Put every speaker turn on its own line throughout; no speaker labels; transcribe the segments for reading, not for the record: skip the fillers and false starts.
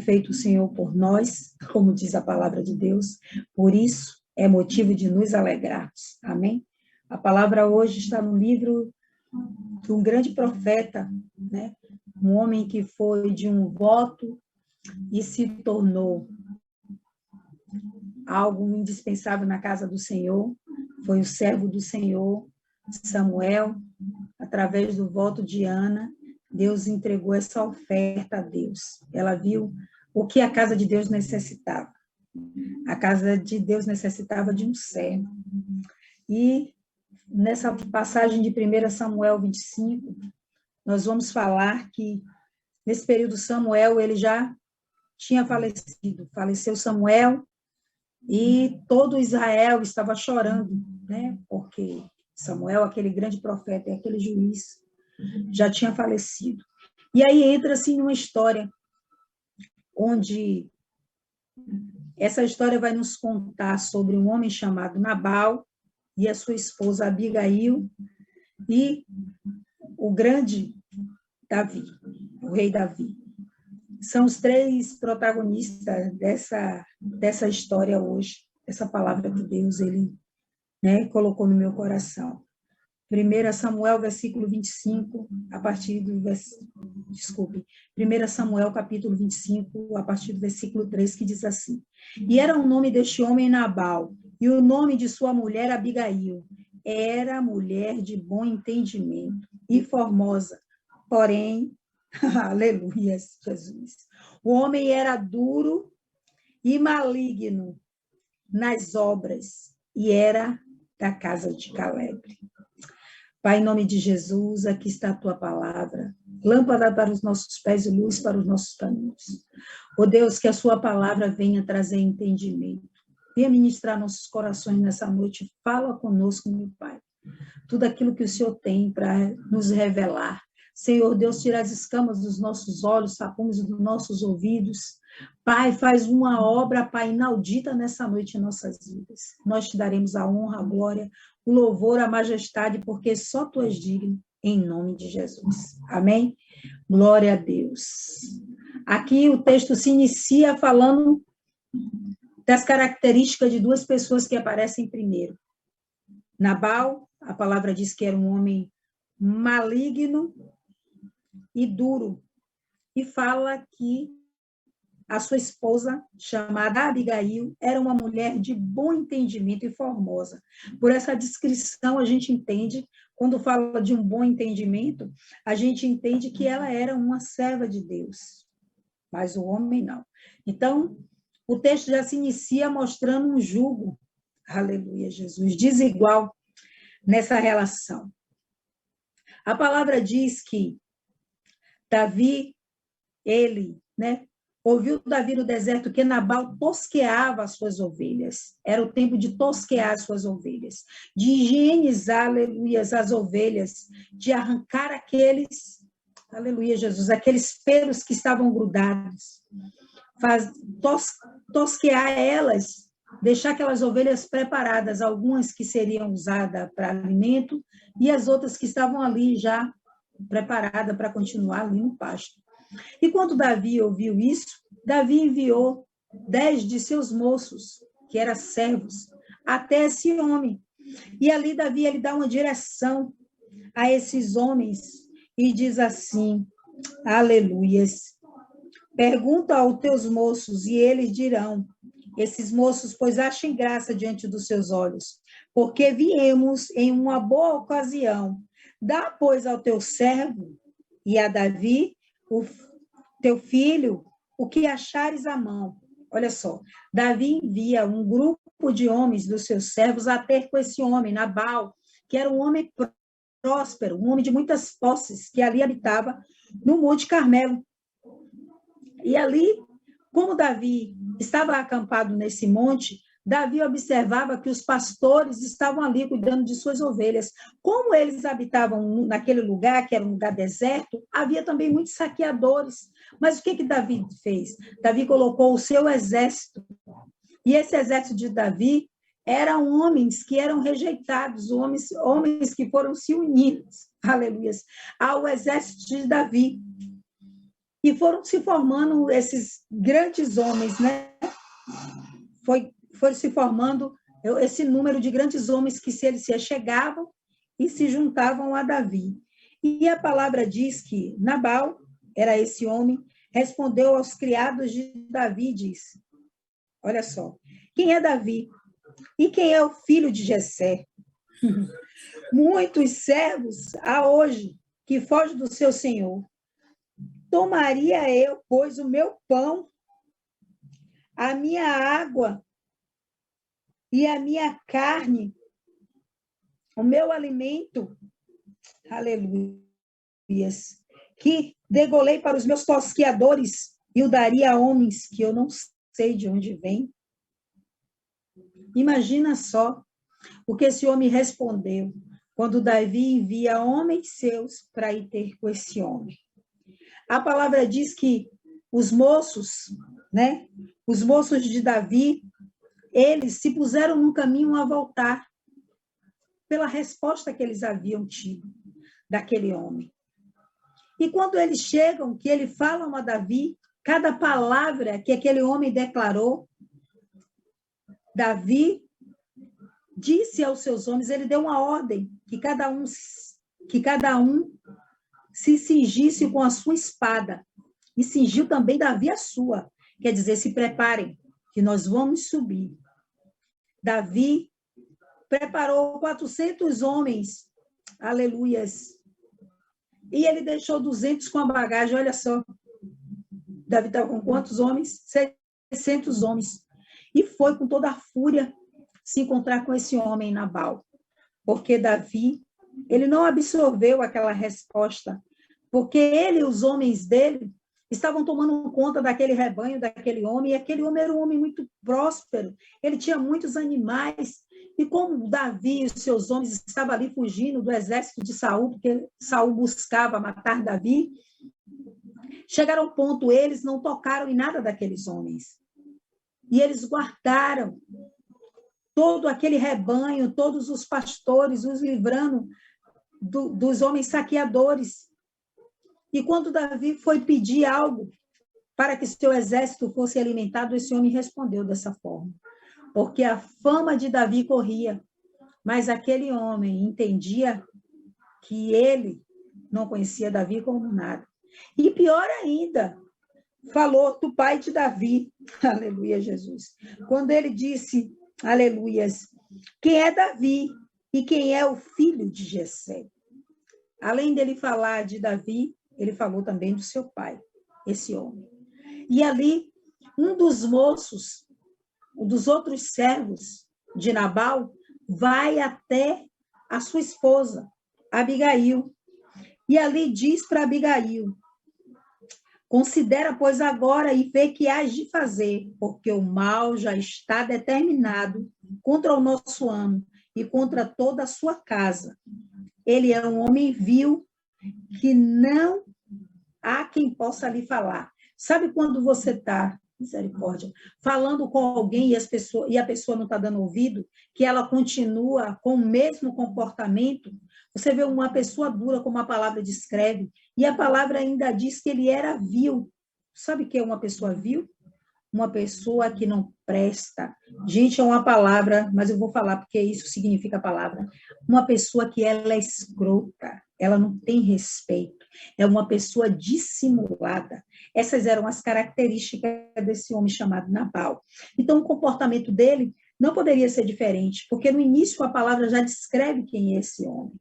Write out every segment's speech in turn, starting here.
feito o Senhor por nós, como diz a palavra de Deus, por isso é motivo de nos alegrarmos. Amém? A palavra hoje está no livro de um grande profeta, né? Um homem que foi de um voto e se tornou algo indispensável na casa do Senhor, foi o servo do Senhor, Samuel. Através do voto de Ana, Deus entregou essa oferta a Deus. Ela viu o que a casa de Deus necessitava. A casa de Deus necessitava de um servo. E nessa passagem de 1 Samuel 25, nós vamos falar que nesse período Samuel, ele já tinha falecido. Faleceu Samuel e todo Israel estava chorando, né? Porque Samuel, aquele grande profeta e aquele juiz, já tinha falecido. E aí entra assim numa história onde essa história vai nos contar sobre um homem chamado Nabal e a sua esposa Abigail e o grande Davi, o rei Davi. São os três protagonistas dessa história hoje, essa palavra que Deus ele, né, colocou no meu coração. 1 Samuel, versículo 25, a partir do 1 Samuel, capítulo 25, a partir do versículo 3, que diz assim: E era o nome deste homem Nabal, e o nome de sua mulher Abigail. Era mulher de bom entendimento e formosa, porém, aleluia, Jesus. O homem era duro e maligno nas obras, e era da casa de Caleb. Pai, em nome de Jesus, aqui está a tua palavra, lâmpada para os nossos pés e luz para os nossos caminhos. Ó Deus, que a sua palavra venha trazer entendimento, venha ministrar nossos corações nessa noite, fala conosco, meu Pai. Tudo aquilo que o Senhor tem para nos revelar. Senhor Deus, tira as escamas dos nossos olhos, tapumes dos nossos ouvidos. Pai, faz uma obra, Pai, inaudita nessa noite em nossas vidas. Nós te daremos a honra, a glória, o louvor, a majestade, porque só tu és digno, em nome de Jesus. Amém? Glória a Deus. Aqui o texto se inicia falando das características de duas pessoas que aparecem primeiro. Nabal, a palavra diz que era um homem maligno e duro, e fala que a sua esposa, chamada Abigail, era uma mulher de bom entendimento e formosa. Por essa descrição, a gente entende, quando fala de um bom entendimento, a gente entende que ela era uma serva de Deus, mas o homem não. Então, o texto já se inicia mostrando um jugo, aleluia, Jesus, desigual nessa relação. A palavra diz que Davi, ele, né, ouviu Davi no deserto que Nabal tosqueava as suas ovelhas. Era o tempo de tosquear as suas ovelhas, de higienizar, aleluia, as ovelhas, de arrancar aqueles, aleluia, Jesus, aqueles pelos que estavam grudados, tosquear elas, deixar aquelas ovelhas preparadas, algumas que seriam usadas para alimento e as outras que estavam ali já preparadas para continuar ali no pasto. E quando Davi ouviu isso, Davi enviou 10 de seus moços, que eram servos, até esse homem. E ali Davi ele dá uma direção a esses homens e diz assim, aleluias, pergunta aos teus moços e eles dirão, esses moços, pois achem graça diante dos seus olhos, porque viemos em uma boa ocasião. Dá, pois, ao teu servo e a Davi, o teu filho, o que achares à mão. Olha só, Davi envia um grupo de homens dos seus servos a ter com esse homem, Nabal, que era um homem próspero, um homem de muitas posses, que ali habitava no Monte Carmelo. E ali, como Davi estava acampado nesse monte, Davi observava que os pastores estavam ali cuidando de suas ovelhas. Como eles habitavam naquele lugar, que era um lugar deserto, havia também muitos saqueadores. Mas o que Davi fez? Davi colocou o seu exército. E esse exército de Davi eram homens que eram rejeitados, homens que foram se unidos, aleluia, ao exército de Davi. E foram se formando esses grandes homens, né? Foi se formando esse número de grandes homens que eles se achegavam e se juntavam a Davi. E a palavra diz que Nabal, era esse homem, respondeu aos criados de Davi e disse, olha só, quem é Davi? E quem é o filho de Jessé? Muitos servos há hoje que fogem do seu senhor. Tomaria eu, pois, o meu pão, a minha água e a minha carne, o meu alimento, aleluia, que degolei para os meus tosquiadores e o daria a homens que eu não sei de onde vem. Imagina só o que esse homem respondeu quando Davi envia homens seus para ir ter com esse homem. A palavra diz que os moços, né? Os moços de Davi, eles se puseram no caminho a voltar pela resposta que eles haviam tido daquele homem. E quando eles chegam, que eles falam a Davi, cada palavra que aquele homem declarou, Davi disse aos seus homens, ele deu uma ordem que cada um se cingisse com a sua espada. E cingiu também Davi a sua. Quer dizer, se preparem, que nós vamos subir. Davi preparou 400 homens, aleluias, e ele deixou 200 com a bagagem, olha só. Davi estava com quantos homens? 600 homens. E foi com toda a fúria se encontrar com esse homem Nabal. Porque Davi, ele não absorveu aquela resposta, porque ele e os homens dele estavam tomando conta daquele rebanho, daquele homem, e aquele homem era um homem muito próspero, ele tinha muitos animais, e como Davi e os seus homens estavam ali fugindo do exército de Saul, porque Saul buscava matar Davi, chegaram ao ponto, eles não tocaram em nada daqueles homens. E eles guardaram todo aquele rebanho, todos os pastores, os livrando dos homens saqueadores. E quando Davi foi pedir algo para que seu exército fosse alimentado, esse homem respondeu dessa forma. Porque a fama de Davi corria, mas aquele homem entendia que ele não conhecia Davi como nada. E pior ainda, falou do pai de Davi, aleluia, Jesus. Quando ele disse, aleluias, quem é Davi e quem é o filho de Jessé? Além dele falar de Davi, ele falou também do seu pai, esse homem. E ali, um dos moços, um dos outros servos de Nabal, vai até a sua esposa, Abigail. E ali diz para Abigail, considera, pois, agora e vê que hás de fazer, porque o mal já está determinado contra o nosso amo e contra toda a sua casa. Ele é um homem vil que não há quem possa lhe falar. Sabe quando você está, misericórdia, falando com alguém e a pessoa não está dando ouvido, que ela continua com o mesmo comportamento? Você vê uma pessoa dura, como a palavra descreve, e a palavra ainda diz que ele era vil. Sabe o que é uma pessoa vil? Uma pessoa que não presta. Gente, é uma palavra, mas eu vou falar porque isso significa a palavra. Uma pessoa que ela é escrota, ela não tem respeito. É uma pessoa dissimulada. Essas eram as características desse homem chamado Nabal. Então, o comportamento dele não poderia ser diferente, porque no início a palavra já descreve quem é esse homem.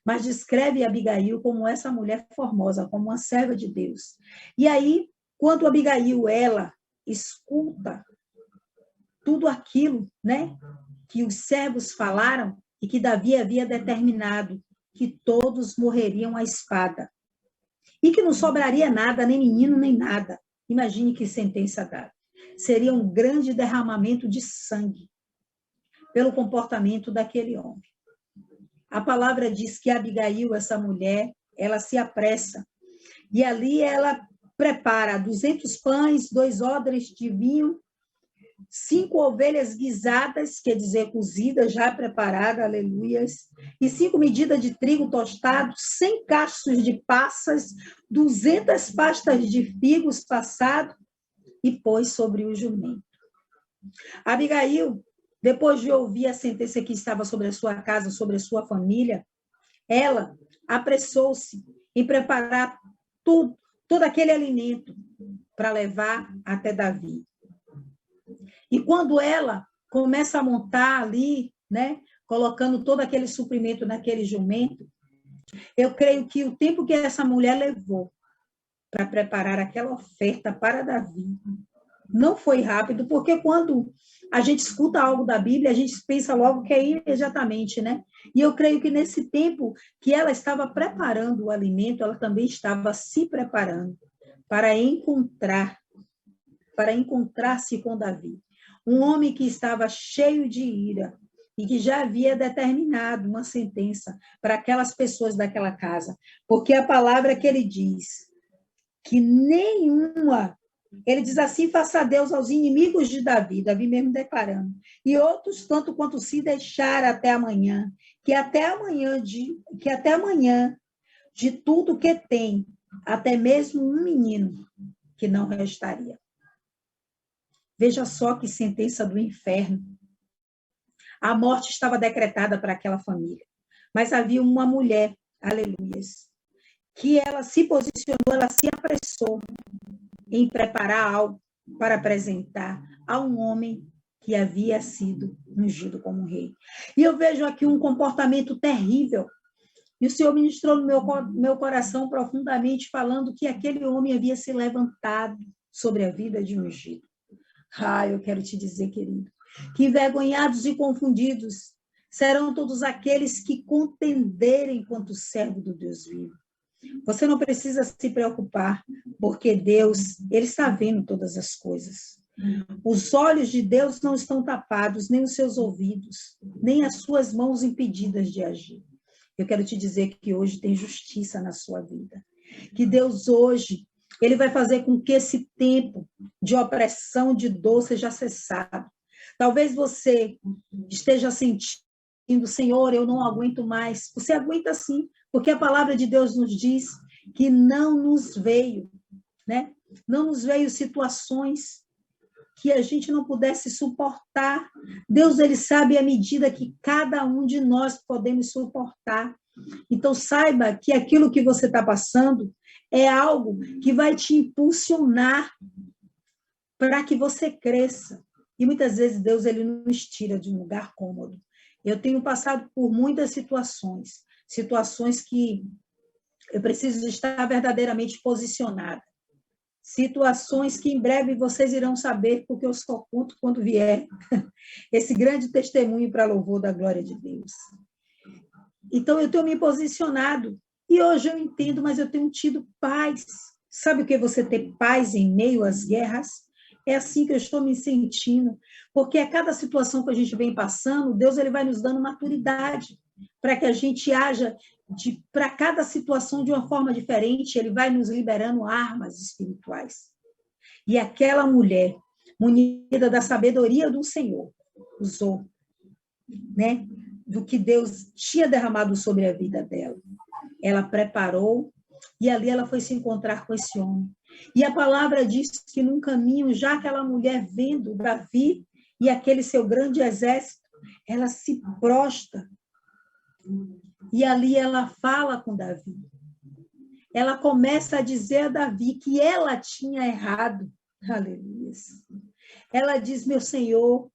Mas descreve Abigail como essa mulher formosa, como uma serva de Deus. E aí, quando Abigail, ela escuta tudo aquilo, né, que os servos falaram e que Davi havia determinado, que todos morreriam à espada. E que não sobraria nada, nem menino, nem nada. Imagine que sentença dada. Seria um grande derramamento de sangue pelo comportamento daquele homem. A palavra diz que Abigail, essa mulher, ela se apressa. E ali ela prepara 200 pães, 2 odres de vinho, 5 ovelhas guisadas, quer dizer, cozidas, já preparadas, aleluias, e 5 medidas de trigo tostado, 100 cachos de passas, 200 pastas de figos passados, e pôs sobre o jumento. Abigail, depois de ouvir a sentença que estava sobre a sua casa, sobre a sua família, ela apressou-se em preparar todo aquele alimento para levar até Davi. E quando ela começa a montar ali, né, colocando todo aquele suprimento naquele jumento, eu creio que o tempo que essa mulher levou para preparar aquela oferta para Davi não foi rápido, porque quando a gente escuta algo da Bíblia, a gente pensa logo que é imediatamente, né? E eu creio que nesse tempo que ela estava preparando o alimento, ela também estava se preparando para encontrar-se com Davi. Um homem que estava cheio de ira e que já havia determinado uma sentença para aquelas pessoas daquela casa, porque a palavra que ele diz, que nenhuma, ele diz assim, faça Deus aos inimigos de Davi, Davi mesmo declarando, e outros tanto quanto se deixar até amanhã, que até amanhã de tudo que tem, até mesmo um menino que não restaria. Veja só que sentença do inferno. A morte estava decretada para aquela família, mas havia uma mulher, aleluias, que ela se posicionou, ela se apressou em preparar algo para apresentar a um homem que havia sido ungido como rei. E eu vejo aqui um comportamento terrível. E o Senhor ministrou no meu coração profundamente, falando que aquele homem havia se levantado sobre a vida de ungido. Eu quero te dizer, querido, que envergonhados e confundidos serão todos aqueles que contenderem quanto servo do Deus vivo. Você não precisa se preocupar, porque Deus, Ele está vendo todas as coisas. Os olhos de Deus não estão tapados, nem os seus ouvidos, nem as suas mãos impedidas de agir. Eu quero te dizer que hoje tem justiça na sua vida. Que Deus hoje, Ele vai fazer com que esse tempo de opressão, de dor, seja cessado. Talvez você esteja sentindo, Senhor, eu não aguento mais. Você aguenta sim, porque a palavra de Deus nos diz que não nos veio, né? Não nos veio situações que a gente não pudesse suportar. Deus, Ele sabe a medida que cada um de nós podemos suportar. Então, saiba que aquilo que você está passando é algo que vai te impulsionar para que você cresça. E muitas vezes Deus, Ele nos tira de um lugar cômodo. Eu tenho passado por muitas situações que eu preciso estar verdadeiramente posicionada. Situações que em breve vocês irão saber, porque eu só conto quando vier esse grande testemunho para louvor da glória de Deus. Então, eu tenho me posicionado, e hoje eu entendo, mas eu tenho tido paz. Sabe o que é você ter paz em meio às guerras? É assim que eu estou me sentindo, porque a cada situação que a gente vem passando, Deus, Ele vai nos dando maturidade, para que a gente haja para cada situação de uma forma diferente, Ele vai nos liberando armas espirituais. E aquela mulher, munida da sabedoria do Senhor, usou, né, do que Deus tinha derramado sobre a vida dela. Ela preparou, e ali ela foi se encontrar com esse homem. E a palavra diz que num caminho, já aquela mulher vendo Davi e aquele seu grande exército, ela se prostra. E ali ela fala com Davi. Ela começa a dizer a Davi que ela tinha errado. Aleluia. Ela diz, meu Senhor,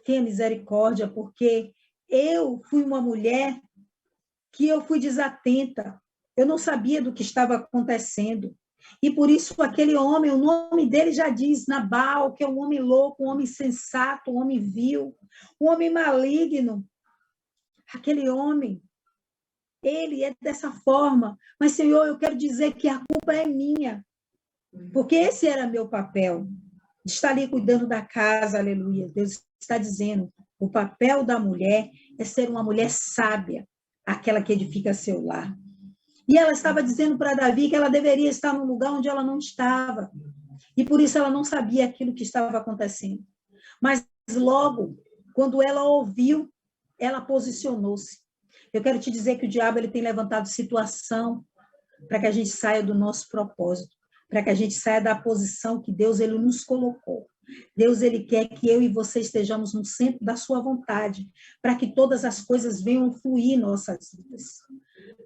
tenha misericórdia, porque eu fui uma mulher que eu fui desatenta. Eu não sabia do que estava acontecendo. E por isso aquele homem, o nome dele já diz, Nabal, que é um homem louco, um homem insensato, um homem vil, um homem maligno. Aquele homem, ele é dessa forma. Mas, Senhor, eu quero dizer que a culpa é minha. Porque esse era meu papel. De estar ali cuidando da casa, aleluia. Deus está dizendo, o papel da mulher é ser uma mulher sábia, aquela que edifica seu lar. E ela estava dizendo para Davi que ela deveria estar num lugar onde ela não estava. E por isso ela não sabia aquilo que estava acontecendo. Mas logo, quando ela ouviu, ela posicionou-se. Eu quero te dizer que o diabo ele tem levantado situação para que a gente saia do nosso propósito, para que a gente saia da posição que Deus ele nos colocou. Deus ele quer que eu e você estejamos no centro da sua vontade, para que todas as coisas venham fluir em nossas vidas.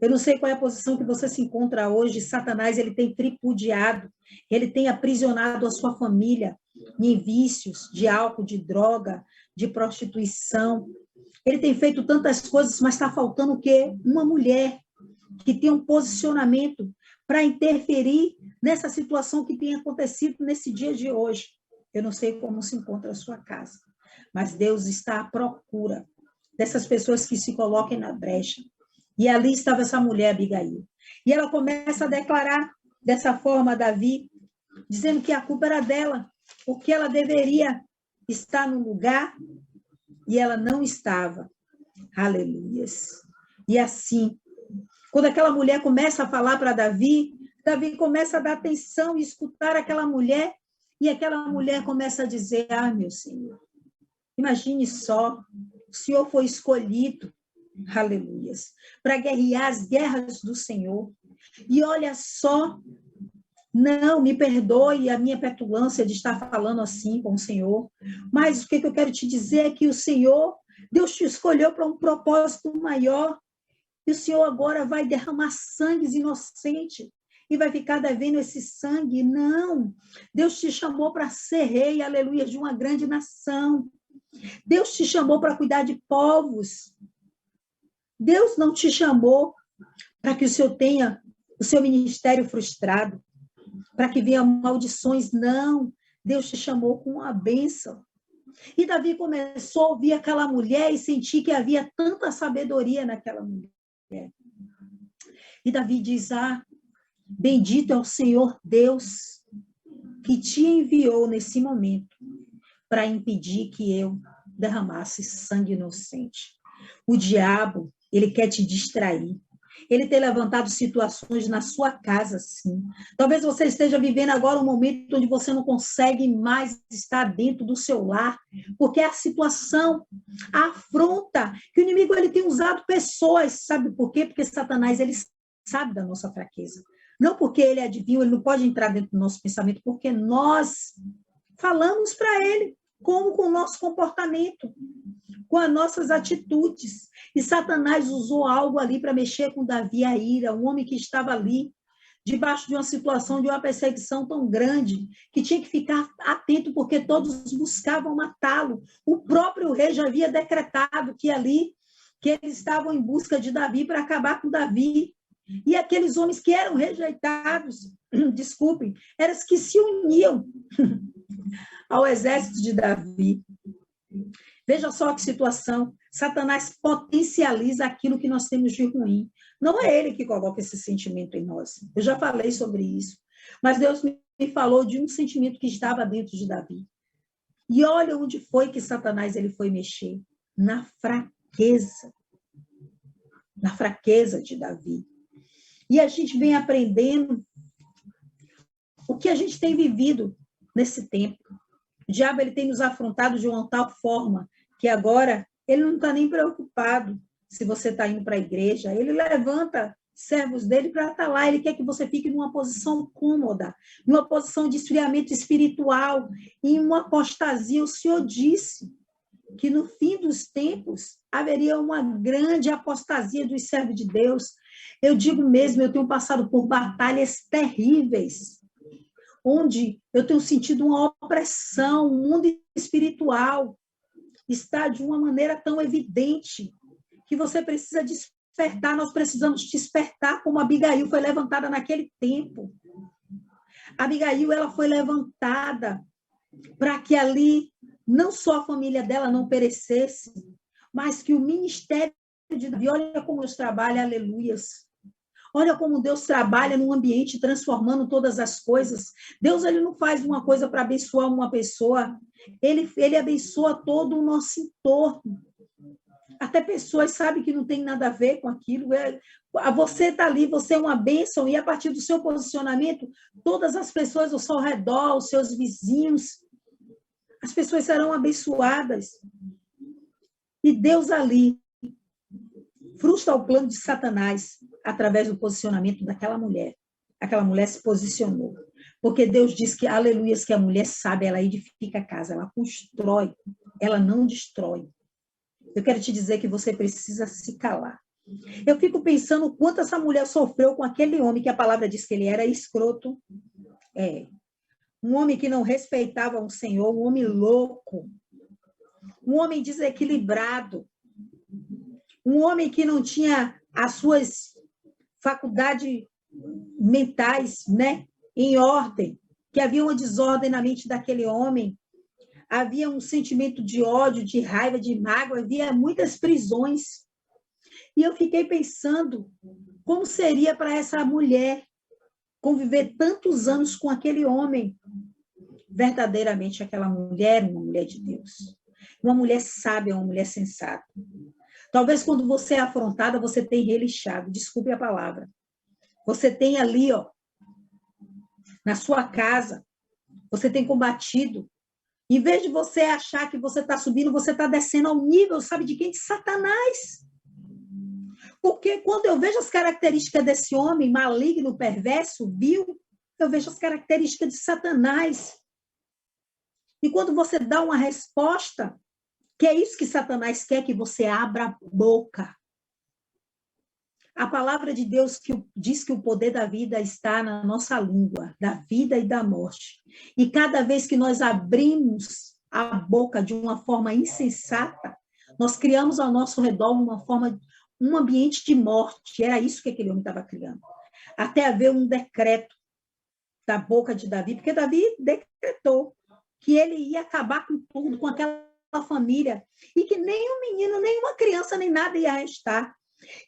Eu não sei qual é a posição que você se encontra hoje. Satanás ele tem tripudiado, ele tem aprisionado a sua família em vícios de álcool, de droga, de prostituição. Ele tem feito tantas coisas, mas está faltando o quê? Uma mulher que tem um posicionamento para interferir nessa situação que tem acontecido nesse dia de hoje. Eu não sei como se encontra a sua casa, mas Deus está à procura dessas pessoas que se coloquem na brecha. E ali estava essa mulher, Abigail. E ela começa a declarar dessa forma a Davi, dizendo que a culpa era dela, porque ela deveria estar no lugar e ela não estava. Aleluias. E assim, quando aquela mulher começa a falar para Davi, Davi começa a dar atenção e escutar aquela mulher, e aquela mulher começa a dizer, meu Senhor, imagine só, o Senhor foi escolhido, aleluias, para guerrear as guerras do Senhor. E olha só, não, me perdoe a minha petulância de estar falando assim com o Senhor, mas o que eu quero te dizer é que o Senhor, Deus te escolheu para um propósito maior, e o Senhor agora vai derramar sangue inocente, e vai ficar devendo esse sangue. Não, Deus te chamou para ser rei, aleluia, de uma grande nação. Deus te chamou para cuidar de povos. Deus não te chamou para que o Senhor tenha o seu ministério frustrado, para que venham maldições, não. Deus te chamou com uma bênção. E Davi começou a ouvir aquela mulher e sentir que havia tanta sabedoria naquela mulher. E Davi diz, bendito é o Senhor Deus que te enviou nesse momento para impedir que eu derramasse sangue inocente. O diabo, ele quer te distrair. Ele tem levantado situações na sua casa, sim. Talvez você esteja vivendo agora um momento onde você não consegue mais estar dentro do seu lar, porque a situação, a afronta, que o inimigo ele tem usado pessoas, sabe por quê? Porque Satanás, ele sabe da nossa fraqueza. Não porque ele é divino, ele não pode entrar dentro do nosso pensamento, porque nós falamos para ele, como com o nosso comportamento, com as nossas atitudes. E Satanás usou algo ali para mexer com Davi, a ira, um homem que estava ali, debaixo de uma situação de uma perseguição tão grande, que tinha que ficar atento, porque todos buscavam matá-lo. O próprio rei já havia decretado que eles estavam em busca de Davi para acabar com Davi. E aqueles homens que eram rejeitados, desculpem, eram os que se uniam ao exército de Davi. Veja só que situação. Satanás potencializa aquilo que nós temos de ruim. Não é ele que coloca esse sentimento em nós. Eu já falei sobre isso. Mas Deus me falou de um sentimento que estava dentro de Davi. E olha onde foi que Satanás ele foi mexer. Na fraqueza. Na fraqueza de Davi. E a gente vem aprendendo o que a gente tem vivido nesse tempo. O diabo ele tem nos afrontado de uma tal forma que agora ele não está nem preocupado se você está indo para a igreja. Ele levanta servos dele para estar lá. Ele quer que você fique numa posição cômoda, numa posição de esfriamento espiritual, em uma apostasia. O Senhor disse que no fim dos tempos haveria uma grande apostasia dos servos de Deus. Eu digo mesmo, eu tenho passado por batalhas terríveis, onde eu tenho sentido uma opressão, o mundo espiritual está de uma maneira tão evidente que você precisa despertar, nós precisamos despertar como Abigail foi levantada naquele tempo. Abigail, ela foi levantada para que ali não só a família dela não perecesse, mas que o ministério de Davi, olha como Deus trabalha, aleluias. Olha como Deus trabalha num ambiente transformando todas as coisas. Deus ele não faz uma coisa para abençoar uma pessoa, ele abençoa todo o nosso entorno. Até pessoas sabem que não tem nada a ver com aquilo. Você está ali, você é uma bênção, e a partir do seu posicionamento, todas as pessoas ao seu redor, os seus vizinhos, As pessoas serão abençoadas. E Deus ali frustra o plano de Satanás através do posicionamento daquela mulher. Aquela mulher se posicionou. Porque Deus diz que, aleluia, que a mulher sabe, ela edifica a casa, ela constrói, ela não destrói. Eu quero te dizer que você precisa se calar. Eu fico pensando o quanto essa mulher sofreu com aquele homem que a palavra diz que ele era escroto. Um homem que não respeitava o Senhor, um homem louco, um homem desequilibrado, um homem que não tinha as suas faculdades mentais, né, em ordem, que havia uma desordem na mente daquele homem, havia um sentimento de ódio, de raiva, de mágoa, havia muitas prisões. E eu fiquei pensando como seria para essa mulher conviver tantos anos com aquele homem. Verdadeiramente, aquela mulher, uma mulher de Deus. Uma mulher sábia, uma mulher sensata. Talvez quando você é afrontada, você tenha relixado, desculpe a palavra. Você tem ali, ó, na sua casa, você tem combatido. Em vez de você achar que você está subindo, você está descendo ao nível, sabe de quem? De Satanás. Porque quando eu vejo as características desse homem maligno, perverso, vil, eu vejo as características de Satanás. E quando você dá uma resposta, que é isso que Satanás quer, que você abra a boca. A palavra de Deus diz que o poder da vida está na nossa língua, da vida e da morte. E cada vez que nós abrimos a boca de uma forma insensata, nós criamos ao nosso redor um ambiente de morte. Era isso que aquele homem estava criando. Até haver um decreto da boca de Davi, porque Davi decretou que ele ia acabar com tudo, com aquela família, e que nem um menino, nem uma criança, nem nada ia restar.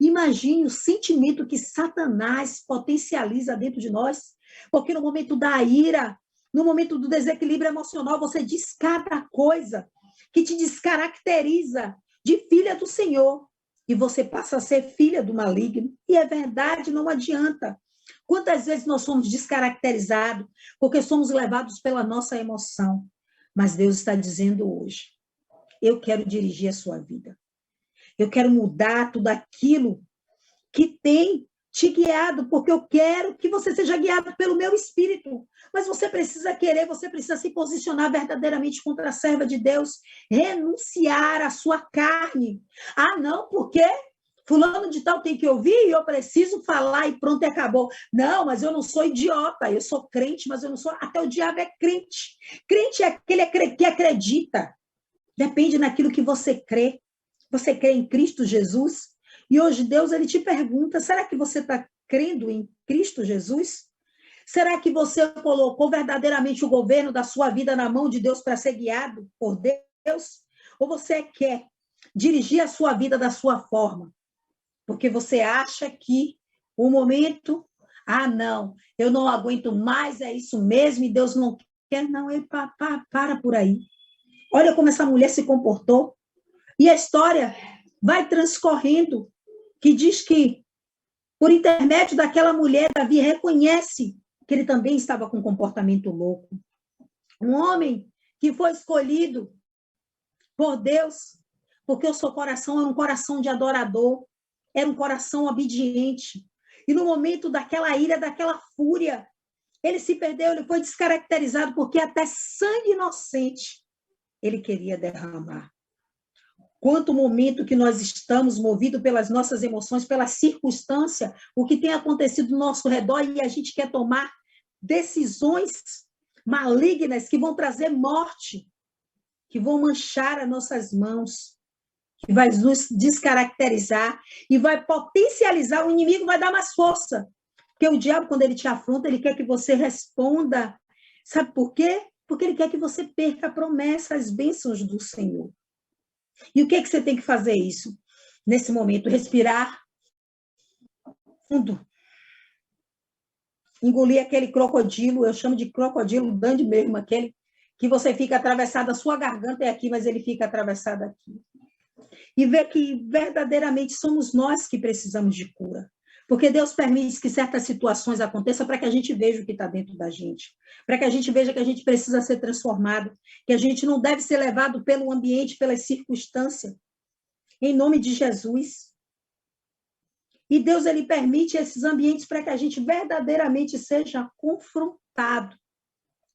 Imagine o sentimento que Satanás potencializa dentro de nós, porque no momento da ira, no momento do desequilíbrio emocional, você diz cada coisa que te descaracteriza de filha do Senhor, e você passa a ser filha do maligno. E é verdade, não adianta. Quantas vezes nós somos descaracterizados porque somos levados pela nossa emoção, mas Deus está dizendo hoje, eu quero dirigir a sua vida. Eu quero mudar tudo aquilo que tem te guiado, porque eu quero que você seja guiado pelo meu espírito. Mas você precisa querer, você precisa se posicionar verdadeiramente contra a serva de Deus, renunciar à sua carne. Ah, não, porque fulano de tal tem que ouvir e eu preciso falar e pronto, e acabou. Não, mas eu não sou idiota, eu sou crente, mas eu não sou... Até o diabo é crente. Crente é aquele que acredita. Depende naquilo que você crê. Você crê em Cristo Jesus? E hoje Deus ele te pergunta, será que você está crendo em Cristo Jesus? Será que você colocou verdadeiramente o governo da sua vida na mão de Deus para ser guiado por Deus? Ou você quer dirigir a sua vida da sua forma? Porque você acha que o momento, não, eu não aguento mais, é isso mesmo, e Deus não quer. Não, para por aí. Olha como essa mulher se comportou. E a história vai transcorrendo, que diz que, por intermédio daquela mulher, Davi reconhece que ele também estava com um comportamento louco. Um homem que foi escolhido por Deus, porque o seu coração era um coração de adorador, era um coração obediente. E no momento daquela ira, daquela fúria, ele se perdeu, ele foi descaracterizado, porque até sangue inocente ele queria derramar. Quanto momento que nós estamos movidos pelas nossas emoções, pela circunstância, o que tem acontecido no nosso redor, e a gente quer tomar decisões malignas que vão trazer morte, que vão manchar as nossas mãos, que vai nos descaracterizar e vai potencializar, o inimigo vai dar mais força. Porque o diabo, quando ele te afronta, ele quer que você responda. Sabe por quê? Porque ele quer que você perca a promessa, as bênçãos do Senhor. E o que você tem que fazer isso? Nesse momento, respirar fundo. Engolir aquele crocodilo, eu chamo de crocodilo Dandy mesmo, aquele que você fica atravessado, a sua garganta é aqui, mas ele fica atravessado aqui. E ver que verdadeiramente somos nós que precisamos de cura. Porque Deus permite que certas situações aconteçam para que a gente veja o que está dentro da gente, para que a gente veja que a gente precisa ser transformado, que a gente não deve ser levado pelo ambiente, pelas circunstâncias, em nome de Jesus. E Deus, ele permite esses ambientes para que a gente verdadeiramente seja confrontado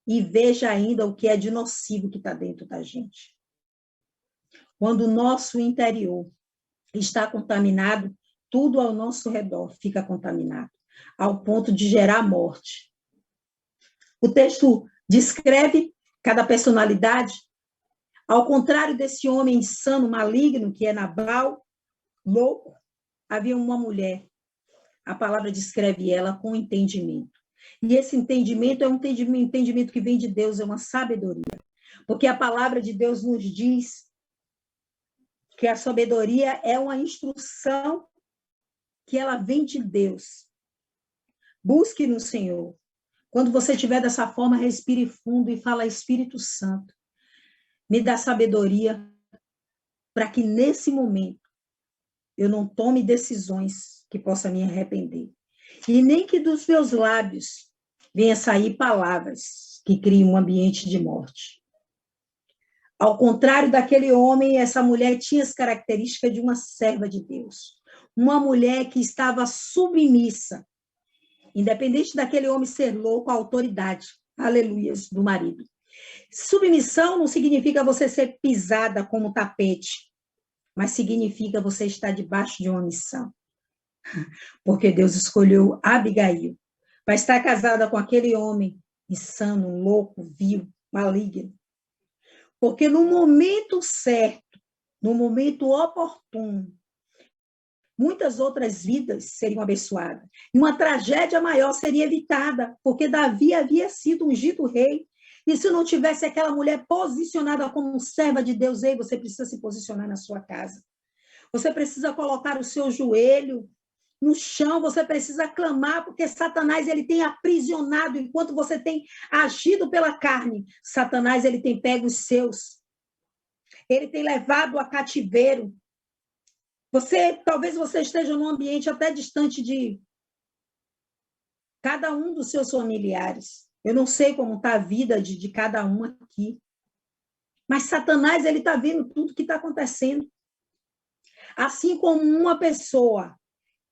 e veja ainda o que é de nocivo que está dentro da gente. Quando o nosso interior está contaminado, tudo ao nosso redor fica contaminado, ao ponto de gerar morte. O texto descreve cada personalidade. Ao contrário desse homem insano, maligno, que é Nabal, louco, havia uma mulher. A palavra descreve ela com entendimento. E esse entendimento é um entendimento que vem de Deus, é uma sabedoria. Porque a palavra de Deus nos diz que a sabedoria é uma instrução que ela vem de Deus. Busque no Senhor. Quando você estiver dessa forma, respire fundo e fala, Espírito Santo, me dá sabedoria para que nesse momento eu não tome decisões que possam me arrepender. E nem que dos meus lábios venha sair palavras que criem um ambiente de morte. Ao contrário daquele homem, essa mulher tinha as características de uma serva de Deus. Uma mulher que estava submissa, independente daquele homem ser louco, a autoridade, aleluias, do marido. Submissão não significa você ser pisada como tapete, mas significa você estar debaixo de uma missão. Porque Deus escolheu Abigail para estar casada com aquele homem insano, louco, vil, maligno. Porque no momento certo, no momento oportuno, muitas outras vidas seriam abençoadas. E uma tragédia maior seria evitada, porque Davi havia sido ungido rei. E se não tivesse aquela mulher posicionada como serva de Deus, ei, você precisa se posicionar na sua casa. Você precisa colocar o seu joelho no chão, você precisa clamar, porque Satanás ele tem aprisionado, enquanto você tem agido pela carne, Satanás ele tem pego os seus. Ele tem levado a cativeiro. Talvez você esteja num ambiente até distante de cada um dos seus familiares. Eu não sei como está a vida de cada um aqui. Mas Satanás, ele está vendo tudo que está acontecendo. Assim como uma pessoa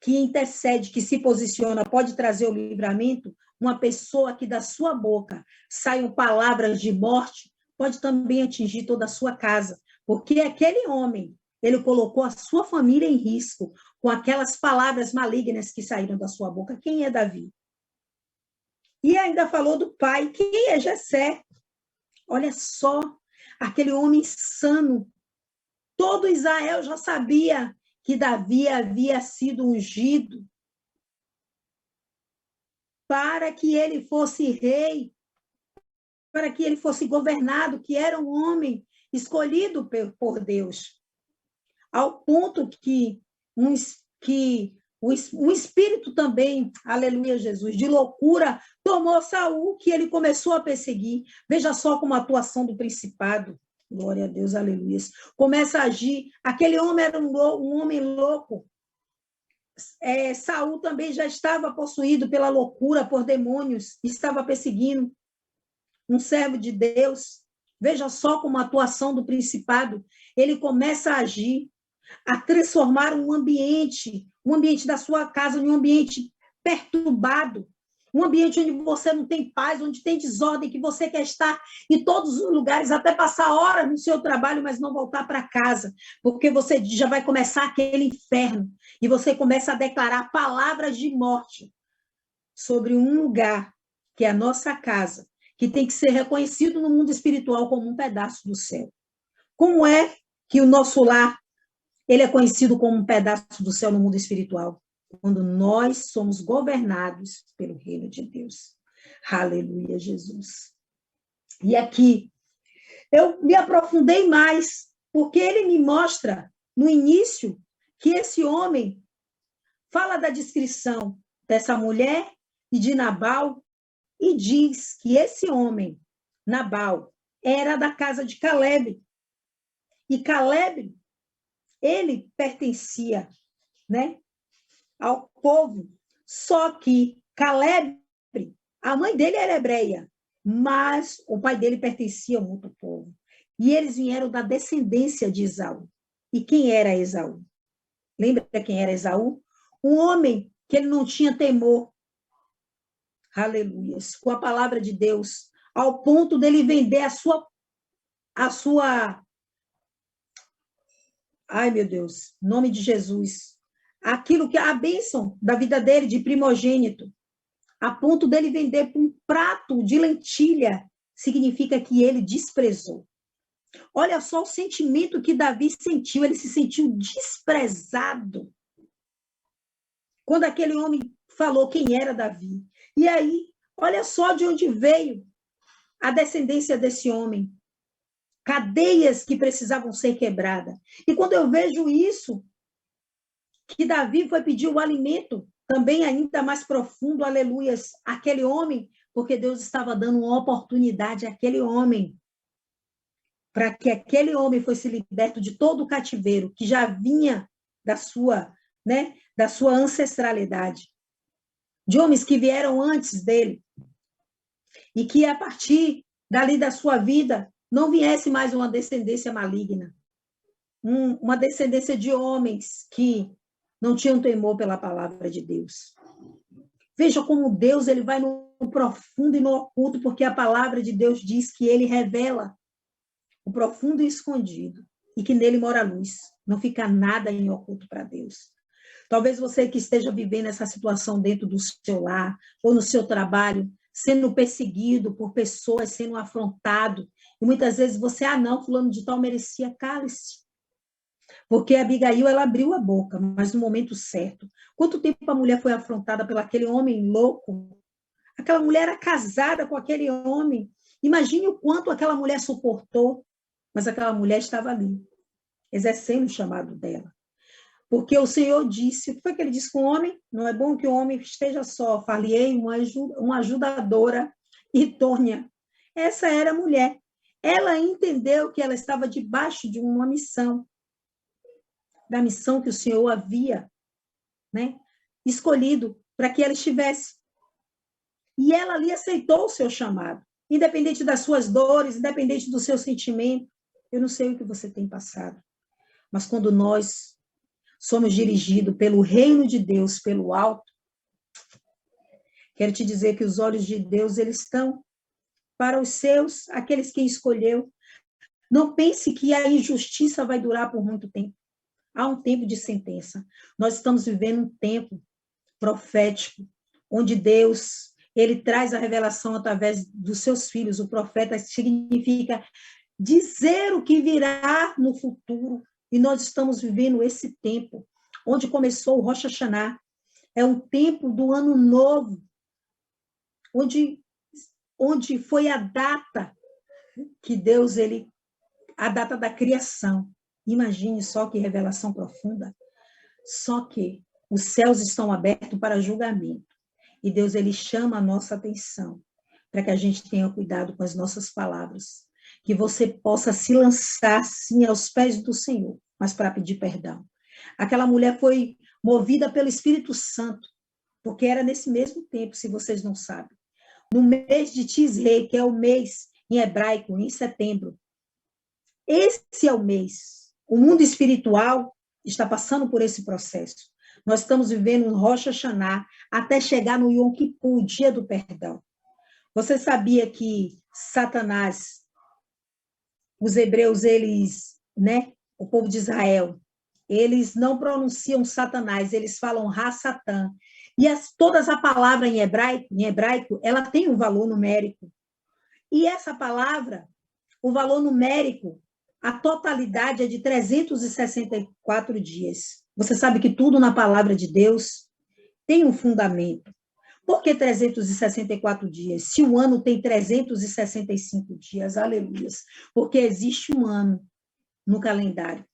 que intercede, que se posiciona, pode trazer o livramento, uma pessoa que da sua boca saiam palavras de morte, pode também atingir toda a sua casa. Porque aquele homem, ele colocou a sua família em risco com aquelas palavras malignas que saíram da sua boca. Quem é Davi? E ainda falou do pai. Quem é Jessé? Olha só, aquele homem insano. Todo Israel já sabia que Davi havia sido ungido para que ele fosse rei, para que ele fosse governado, que era um homem escolhido por Deus. Ao ponto que o espírito também, aleluia Jesus, de loucura, tomou Saul, que ele começou a perseguir. Veja só como a atuação do principado, glória a Deus, aleluia, começa a agir. Aquele homem era um homem louco. Saul também já estava possuído pela loucura, por demônios, estava perseguindo um servo de Deus. Veja só como a atuação do principado, ele começa a agir, a transformar um ambiente da sua casa em um ambiente perturbado, um ambiente onde você não tem paz, onde tem desordem, que você quer estar em todos os lugares, até passar horas no seu trabalho, mas não voltar para casa, porque você já vai começar aquele inferno, e você começa a declarar palavras de morte sobre um lugar, que é a nossa casa, que tem que ser reconhecido no mundo espiritual como um pedaço do céu. Como é que o nosso lar ele é conhecido como um pedaço do céu no mundo espiritual? Quando nós somos governados pelo reino de Deus. Aleluia, Jesus. E aqui, eu me aprofundei mais, porque ele me mostra, no início, que esse homem fala da descrição dessa mulher e de Nabal, e diz que esse homem, Nabal, era da casa de Caleb. E Caleb, ele pertencia, né, ao povo. Só que Caleb, a mãe dele era hebreia, mas o pai dele pertencia a um outro povo. E eles vieram da descendência de Esaú. E quem era Esaú? Lembra quem era Esaú? Um homem que ele não tinha temor, aleluias, com a palavra de Deus, ao ponto dele vender a sua, ai meu Deus, nome de Jesus, aquilo que é a bênção da vida dele, de primogênito, a ponto dele vender por um prato de lentilha, significa que ele desprezou. Olha só o sentimento que Davi sentiu, ele se sentiu desprezado quando aquele homem falou quem era Davi. E aí, olha só de onde veio a descendência desse homem. Cadeias que precisavam ser quebradas. E quando eu vejo isso, que Davi foi pedir o alimento, também ainda mais profundo, aleluias, aquele homem, porque Deus estava dando uma oportunidade àquele homem, para que aquele homem fosse liberto de todo o cativeiro, que já vinha da sua ancestralidade, de homens que vieram antes dele, e que a partir dali da sua vida não viesse mais uma descendência maligna, uma descendência de homens que não tinham temor pela palavra de Deus. Veja como Deus ele vai no profundo e no oculto, porque a palavra de Deus diz que ele revela o profundo e escondido, e que nele mora a luz. Não fica nada em oculto para Deus. Talvez você que esteja vivendo essa situação dentro do seu lar, ou no seu trabalho, sendo perseguido por pessoas, sendo afrontado, e muitas vezes você, não, fulano de tal merecia, cale-se. Porque Abigail, ela abriu a boca, mas no momento certo. Quanto tempo a mulher foi afrontada por aquele homem louco? Aquela mulher era casada com aquele homem. Imagine o quanto aquela mulher suportou, mas aquela mulher estava ali, exercendo o chamado dela. Porque o Senhor disse, o que foi que ele disse com o homem? Não é bom que o homem esteja só, far-lhe-ei uma ajudadora idônea. Essa era a mulher. Ela entendeu que ela estava debaixo de uma missão, da missão que o Senhor havia, escolhido para que ela estivesse. E ela ali aceitou o seu chamado, independente das suas dores, independente do seu sentimento. Eu não sei o que você tem passado, mas quando nós somos dirigidos pelo reino de Deus, pelo alto, quero te dizer que os olhos de Deus, eles estão para os seus, aqueles que escolheu. Não pense que a injustiça vai durar por muito tempo. Há um tempo de sentença. Nós estamos vivendo um tempo profético, onde Deus, ele traz a revelação através dos seus filhos. O profeta significa dizer o que virá no futuro. E nós estamos vivendo esse tempo, onde começou o Rosh Hashanah. É um tempo do ano novo, onde foi a data que Deus, a data da criação. Imagine só que revelação profunda. Só que os céus estão abertos para julgamento. E Deus, ele chama a nossa atenção para que a gente tenha cuidado com as nossas palavras. Que você possa se lançar, sim, aos pés do Senhor, mas para pedir perdão. Aquela mulher foi movida pelo Espírito Santo, porque era nesse mesmo tempo, se vocês não sabem. No mês de Tisrei, que é o mês em hebraico, em setembro. Esse é o mês. O mundo espiritual está passando por esse processo. Nós estamos vivendo um Rosh Hashanah até chegar no Yom Kippur, o dia do perdão. Você sabia que Satanás, os hebreus, o povo de Israel, eles não pronunciam Satanás, eles falam Ha-Satã. E todas a palavra em hebraico, ela tem um valor numérico. E essa palavra, o valor numérico, a totalidade é de 364 dias. Você sabe que tudo na palavra de Deus tem um fundamento. Por que 364 dias? Se o ano tem 365 dias, aleluia. Porque existe um ano no calendário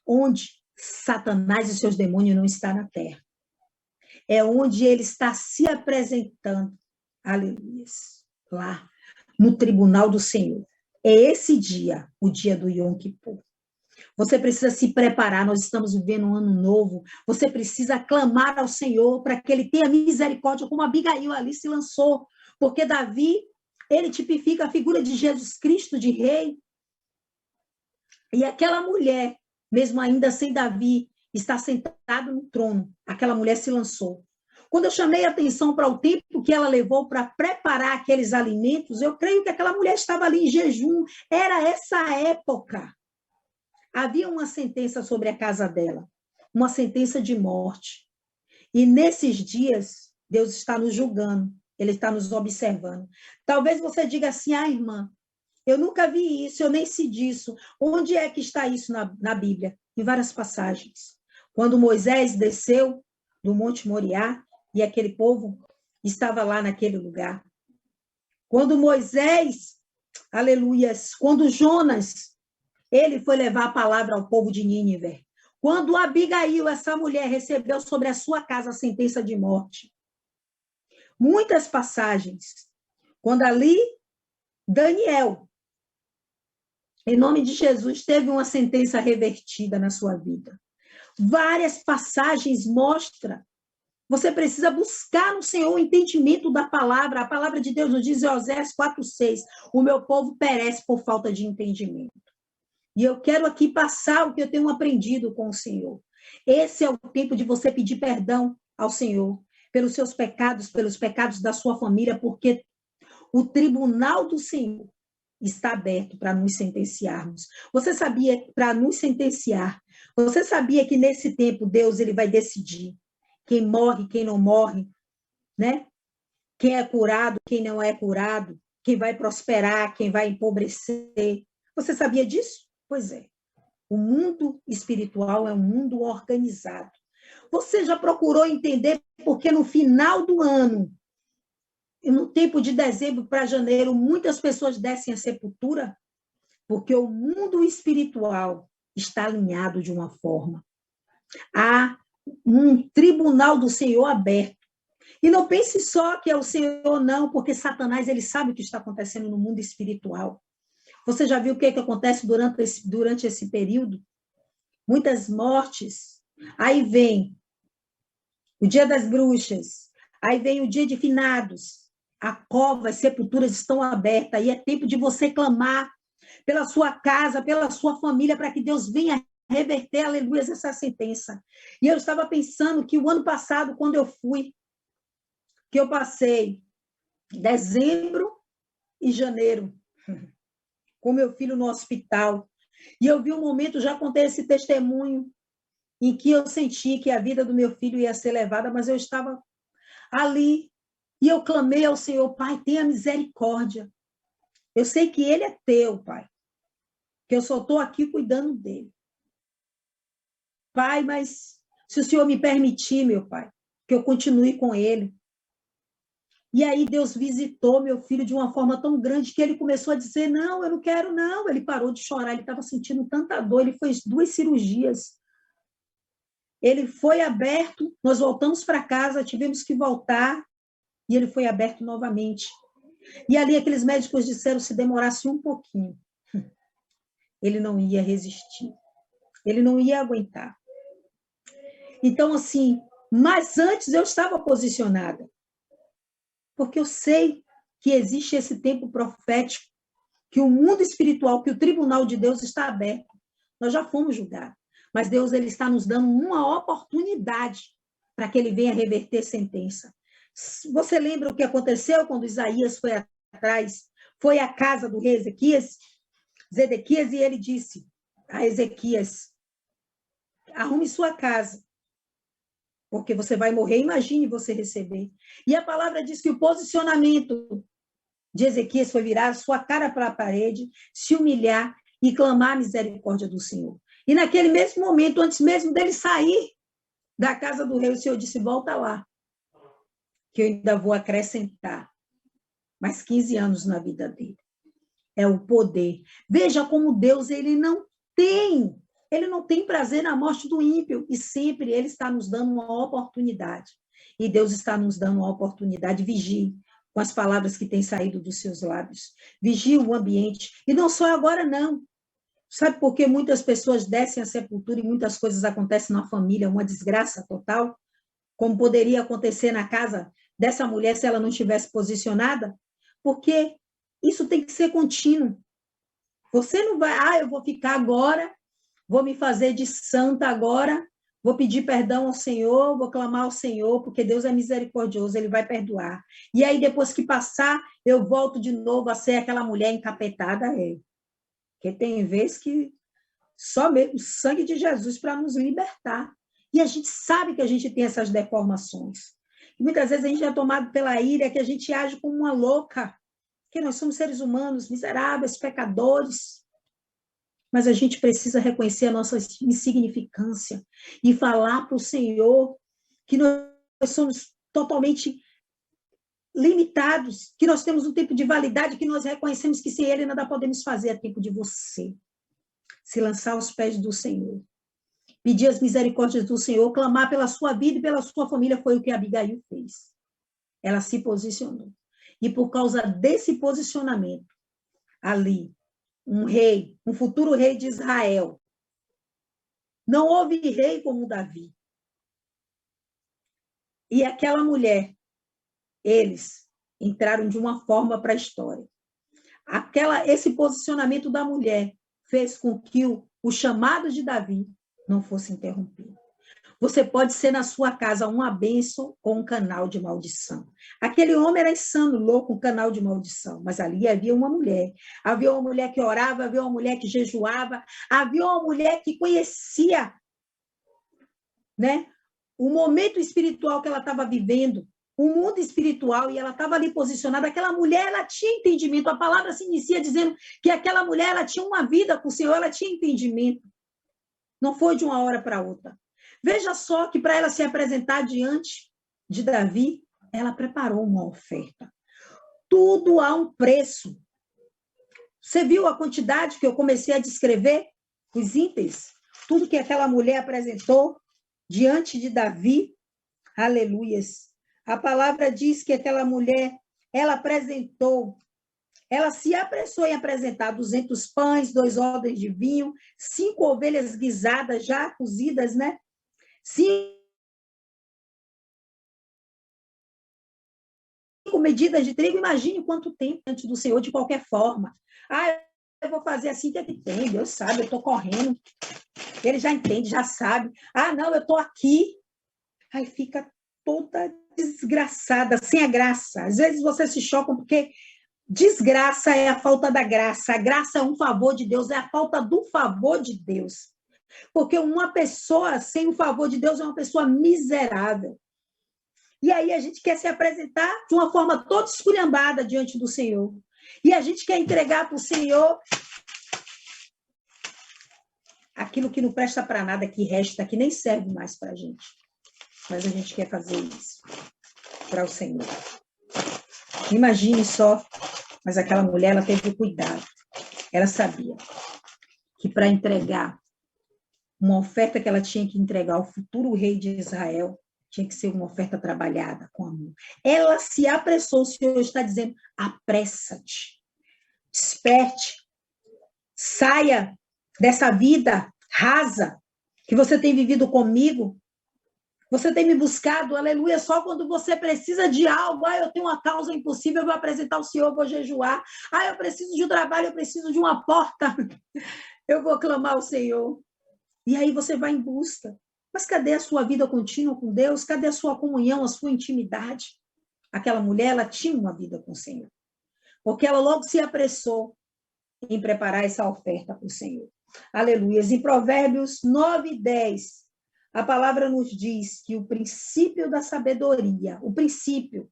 onde Satanás e seus demônios não estão na terra. É onde ele está se apresentando, aleluia, lá no tribunal do Senhor. É esse dia, o dia do Yom Kippur. Você precisa se preparar, nós estamos vivendo um ano novo. Você precisa clamar ao Senhor para que Ele tenha misericórdia, como Abigail ali se lançou. Porque Davi, ele tipifica a figura de Jesus Cristo, de rei. E aquela mulher, mesmo ainda sem Davi, está sentada no trono. Aquela mulher se lançou. Quando eu chamei a atenção para o tempo que ela levou para preparar aqueles alimentos, eu creio que aquela mulher estava ali em jejum. Era essa época. Havia uma sentença sobre a casa dela, uma sentença de morte. E nesses dias, Deus está nos julgando, Ele está nos observando. Talvez você diga assim, irmã, eu nunca vi isso, eu nem sei disso. Onde é que está isso na Bíblia? Em várias passagens. Quando Moisés desceu do Monte Moriá, e aquele povo estava lá naquele lugar. Quando Moisés, aleluias, quando Jonas, ele foi levar a palavra ao povo de Nínive. Quando Abigail, essa mulher, recebeu sobre a sua casa a sentença de morte. Muitas passagens. Quando ali, Daniel, em nome de Jesus, teve uma sentença revertida na sua vida. Várias passagens mostram. Você precisa buscar no Senhor o entendimento da palavra. A palavra de Deus nos diz em Oséias 4:6, o meu povo perece por falta de entendimento. E eu quero aqui passar o que eu tenho aprendido com o Senhor. Esse é o tempo de você pedir perdão ao Senhor pelos seus pecados, pelos pecados da sua família, porque o tribunal do Senhor está aberto para nos sentenciarmos. Você sabia, para nos sentenciar, você sabia que nesse tempo Deus ele vai decidir quem morre, quem não morre, né? Quem é curado, quem não é curado, quem vai prosperar, quem vai empobrecer. Você sabia disso? Pois é. O mundo espiritual é um mundo organizado. Você já procurou entender porque no final do ano, no tempo de dezembro para janeiro, muitas pessoas descem à sepultura? Porque o mundo espiritual está alinhado de uma forma. Há um tribunal do Senhor aberto. E não pense só que é o Senhor, não, porque Satanás ele sabe o que está acontecendo no mundo espiritual. Você já viu o que acontece durante esse período? Muitas mortes. Aí vem o dia das bruxas. Aí vem o dia de finados. A cova, as sepulturas estão abertas. E é tempo de você clamar pela sua casa, pela sua família, para que Deus venha reverter, aleluia, essa sentença. E eu estava pensando que o ano passado, quando eu fui, que eu passei dezembro e janeiro com meu filho no hospital, e eu vi um momento, já contei esse testemunho, em que eu senti que a vida do meu filho ia ser levada, mas eu estava ali, e eu clamei ao Senhor, Pai, tenha misericórdia. Eu sei que Ele é teu, Pai, que eu só estou aqui cuidando dele. Pai, mas se o Senhor me permitir, meu Pai, que eu continue com ele. E aí Deus visitou meu filho de uma forma tão grande que ele começou a dizer, não, eu não quero, não. Ele parou de chorar, ele estava sentindo tanta dor, ele fez 2 cirurgias. Ele foi aberto, nós voltamos para casa, tivemos que voltar, e ele foi aberto novamente. E ali aqueles médicos disseram, se demorasse um pouquinho, ele não ia resistir, ele não ia aguentar. Então, assim, mas antes eu estava posicionada, porque eu sei que existe esse tempo profético, que o mundo espiritual, que o tribunal de Deus está aberto. Nós já fomos julgados, mas Deus ele está nos dando uma oportunidade para que ele venha reverter sentença. Você lembra o que aconteceu quando Isaías foi atrás, foi à casa do rei Zedequias, e ele disse a Ezequias, arrume sua casa, porque você vai morrer, imagine você receber. E a palavra diz que o posicionamento de Ezequias foi virar sua cara para a parede, se humilhar e clamar a misericórdia do Senhor. E naquele mesmo momento, antes mesmo dele sair da casa do rei, o Senhor disse, volta lá, que eu ainda vou acrescentar mais 15 anos na vida dele. É o poder. Veja como Deus, ele não tem prazer na morte do ímpio, e sempre ele está nos dando uma oportunidade. E Deus está nos dando uma oportunidade, vigie com as palavras que têm saído dos seus lábios. Vigie o ambiente. E não só agora, não. Sabe por que muitas pessoas descem à sepultura e muitas coisas acontecem na família, uma desgraça total, como poderia acontecer na casa dessa mulher se ela não estivesse posicionada? Porque isso tem que ser contínuo. Você não vai, eu vou ficar agora, vou me fazer de santa agora, vou pedir perdão ao Senhor, vou clamar ao Senhor, porque Deus é misericordioso, Ele vai perdoar. E aí, depois que passar, eu volto de novo a ser aquela mulher encapetada. Porque tem vezes que só mesmo o sangue de Jesus para nos libertar. E a gente sabe que a gente tem essas deformações. E muitas vezes a gente é tomado pela ira, que a gente age como uma louca, que nós somos seres humanos, miseráveis, pecadores. Mas a gente precisa reconhecer a nossa insignificância e falar para o Senhor que nós somos totalmente limitados, que nós temos um tempo de validade, que nós reconhecemos que sem Ele nada podemos fazer. É tempo de você se lançar aos pés do Senhor, pedir as misericórdias do Senhor, clamar pela sua vida e pela sua família. Foi o que Abigail fez. Ela se posicionou. E por causa desse posicionamento, ali, um rei, um futuro rei de Israel, não houve rei como Davi. E aquela mulher, eles entraram de uma forma para a história. Esse posicionamento da mulher fez com que o chamado de Davi não fosse interrompido. Você pode ser na sua casa uma bênção ou um canal de maldição. Aquele homem era insano, louco, um canal de maldição, mas ali havia uma mulher que orava, havia uma mulher que jejuava, havia uma mulher que conhecia, né, o momento espiritual que ela estava vivendo, o mundo espiritual, e ela estava ali posicionada. Aquela mulher, ela tinha entendimento. A palavra se inicia dizendo que aquela mulher, ela tinha uma vida com o Senhor, ela tinha entendimento. Não foi de uma hora para outra. Veja só que para ela se apresentar diante de Davi, ela preparou uma oferta. Tudo há um preço. Você viu a quantidade que eu comecei a descrever? Os itens, tudo que aquela mulher apresentou diante de Davi. Aleluias. A palavra diz que aquela mulher, ela se apressou em apresentar 200 pães, 2 odres de vinho, 5 ovelhas guisadas, já cozidas, né? 5 medidas de trigo. Imagine quanto tempo diante do Senhor, de qualquer forma. Eu vou fazer assim, que tem, Deus sabe, eu estou correndo. Ele já entende, já sabe. Não, eu estou aqui. Aí fica toda desgraçada, sem a graça. Às vezes vocês se chocam porque desgraça é a falta da graça. A graça é um favor de Deus, é a falta do favor de Deus. Porque uma pessoa sem o favor de Deus é uma pessoa miserável. E aí a gente quer se apresentar de uma forma toda esculhambada diante do Senhor. E a gente quer entregar para o Senhor aquilo que não presta para nada, que resta, que nem serve mais para a gente. Mas a gente quer fazer isso para o Senhor. Imagine só, mas aquela mulher, ela teve cuidado. Ela sabia que para entregar uma oferta que ela tinha que entregar ao futuro rei de Israel, tinha que ser uma oferta trabalhada com amor. Ela se apressou, o Senhor está dizendo, apressa-te, desperte, saia dessa vida rasa que você tem vivido comigo. Você tem me buscado, aleluia, só quando você precisa de algo. Eu tenho uma causa impossível, eu vou apresentar ao Senhor, eu vou jejuar. Eu preciso de um trabalho, eu preciso de uma porta. Eu vou clamar ao Senhor. E aí você vai em busca. Mas cadê a sua vida contínua com Deus? Cadê a sua comunhão, a sua intimidade? Aquela mulher, ela tinha uma vida com o Senhor. Porque ela logo se apressou em preparar essa oferta para o Senhor. Aleluia. Em Provérbios 9:10, a palavra nos diz que o princípio da sabedoria, o princípio,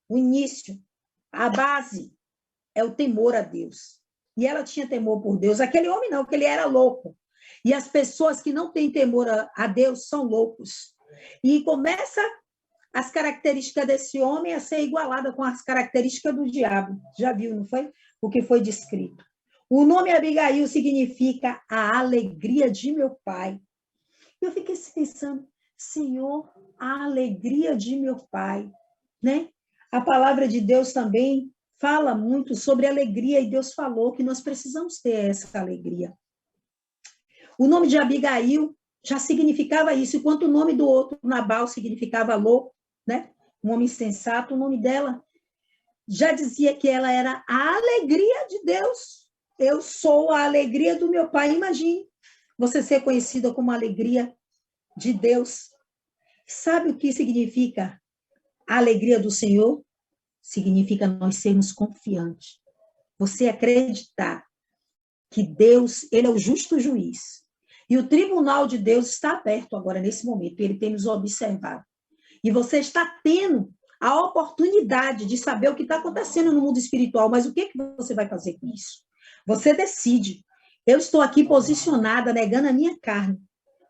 o início, a base, é o temor a Deus. E ela tinha temor por Deus. Aquele homem não, porque ele era louco. E as pessoas que não têm temor a Deus são loucos. E começa as características desse homem a ser igualada com as características do diabo. Já viu, não foi? O que foi descrito. O nome Abigail significa a alegria de meu pai. Eu fiquei pensando, Senhor, a alegria de meu pai, né? A palavra de Deus também fala muito sobre alegria, e Deus falou que nós precisamos ter essa alegria. O nome de Abigail já significava isso, enquanto o nome do outro, Nabal, significava louco, né? Um homem sensato. O nome dela já dizia que ela era a alegria de Deus. Eu sou a alegria do meu pai. Imagine você ser conhecida como a alegria de Deus. Sabe o que significa a alegria do Senhor? Significa nós sermos confiantes. Você acreditar que Deus, ele é o justo juiz. E o tribunal de Deus está aberto agora, nesse momento. Ele tem nos observado. E você está tendo a oportunidade de saber o que está acontecendo no mundo espiritual. Mas o que você vai fazer com isso? Você decide. Eu estou aqui posicionada, negando a minha carne.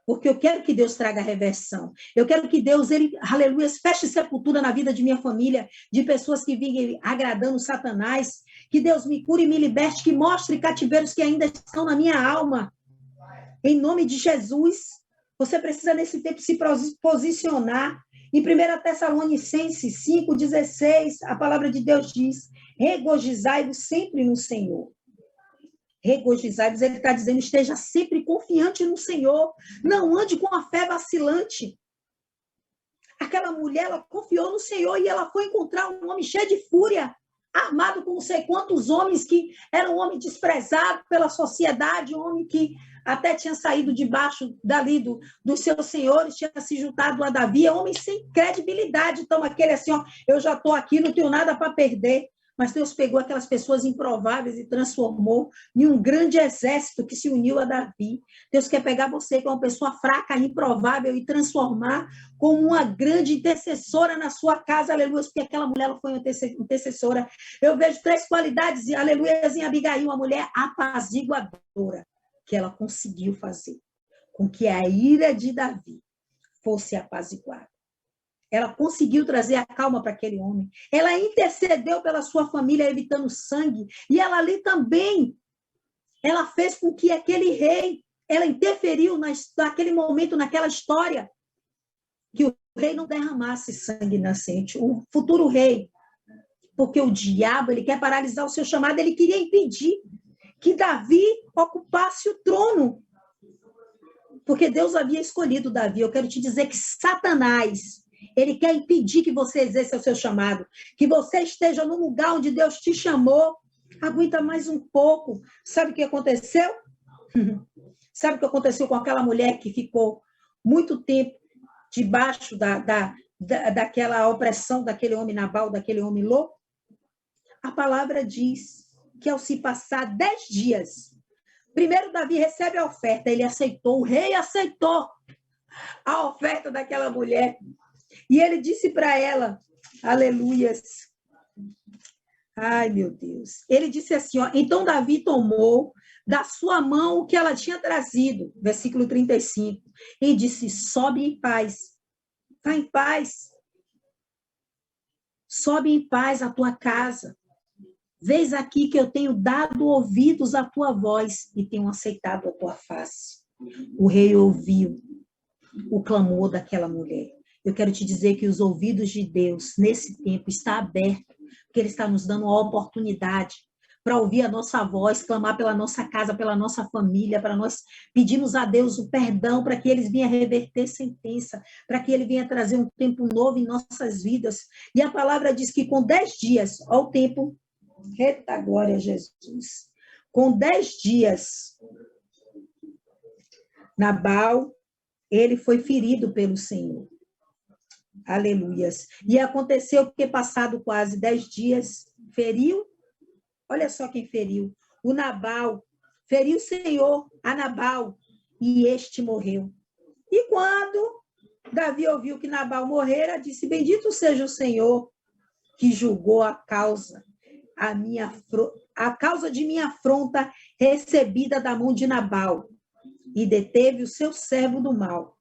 Porque eu quero que Deus traga reversão. Eu quero que Deus, ele, aleluia, feche sepultura na vida de minha família, de pessoas que vivem agradando Satanás. Que Deus me cure e me liberte, que mostre cativeiros que ainda estão na minha alma. Em nome de Jesus, você precisa nesse tempo se posicionar. Em 1 Tessalonicenses 5,16, a palavra de Deus diz: regozijai-vos sempre no Senhor. Regozijai-vos, ele está dizendo, esteja sempre confiante no Senhor, não ande com a fé vacilante. Aquela mulher, ela confiou no Senhor e ela foi encontrar um homem cheio de fúria, armado com não sei quantos homens, que era um homem desprezado pela sociedade, um homem que até tinha saído debaixo dali dos seus senhores, tinha se juntado a Davi, homem sem credibilidade. Então, aquele assim, ó, eu já estou aqui, não tenho nada para perder. Mas Deus pegou aquelas pessoas improváveis e transformou em um grande exército que se uniu a Davi. Deus quer pegar você, que é uma pessoa fraca, improvável, e transformar como uma grande intercessora na sua casa, aleluia, porque aquela mulher ela foi uma intercessora. Eu vejo 3 qualidades, aleluia, em Abigail, uma mulher apaziguadora, que ela conseguiu fazer com que a ira de Davi fosse apaziguada. Ela conseguiu trazer a calma para aquele homem. Ela intercedeu pela sua família, evitando sangue. E ela ali também, ela fez com que aquele rei, ela interferiu naquele momento, naquela história, que o rei não derramasse sangue inocente. O futuro rei, porque o diabo, ele quer paralisar o seu chamado, ele queria impedir que Davi ocupasse o trono. Porque Deus havia escolhido Davi. Eu quero te dizer que Satanás, ele quer impedir que você exerça o seu chamado, que você esteja no lugar onde Deus te chamou. Aguenta mais um pouco. Sabe o que aconteceu? Sabe o que aconteceu com aquela mulher que ficou muito tempo debaixo daquela opressão daquele homem Nabal, daquele homem louco? A palavra diz que ao se passar 10 dias, primeiro Davi recebe a oferta, ele aceitou, o rei aceitou a oferta daquela mulher. E ele disse para ela, aleluias, ai meu Deus, ele disse assim, ó, então Davi tomou da sua mão o que ela tinha trazido, versículo 35, e disse, sobe em paz, vai em paz, sobe em paz a tua casa, vês aqui que eu tenho dado ouvidos à tua voz e tenho aceitado a tua face. O rei ouviu o clamor daquela mulher. Eu quero te dizer que os ouvidos de Deus, nesse tempo, está aberto, porque Ele está nos dando a oportunidade para ouvir a nossa voz, clamar pela nossa casa, pela nossa família, para nós pedirmos a Deus o perdão, para que Ele venha reverter sentença, para que Ele venha trazer um tempo novo em nossas vidas. E a palavra diz que com 10 dias, ó o tempo, eita glória a Jesus, com 10 dias, Nabal, ele foi ferido pelo Senhor. Aleluias. E aconteceu que, passado quase 10 dias, feriu, olha só quem feriu, o Nabal, feriu o Senhor a Nabal, e este morreu. E quando Davi ouviu que Nabal morrera, disse, bendito seja o Senhor, que julgou a causa de minha afronta recebida da mão de Nabal, e deteve o seu servo do mal.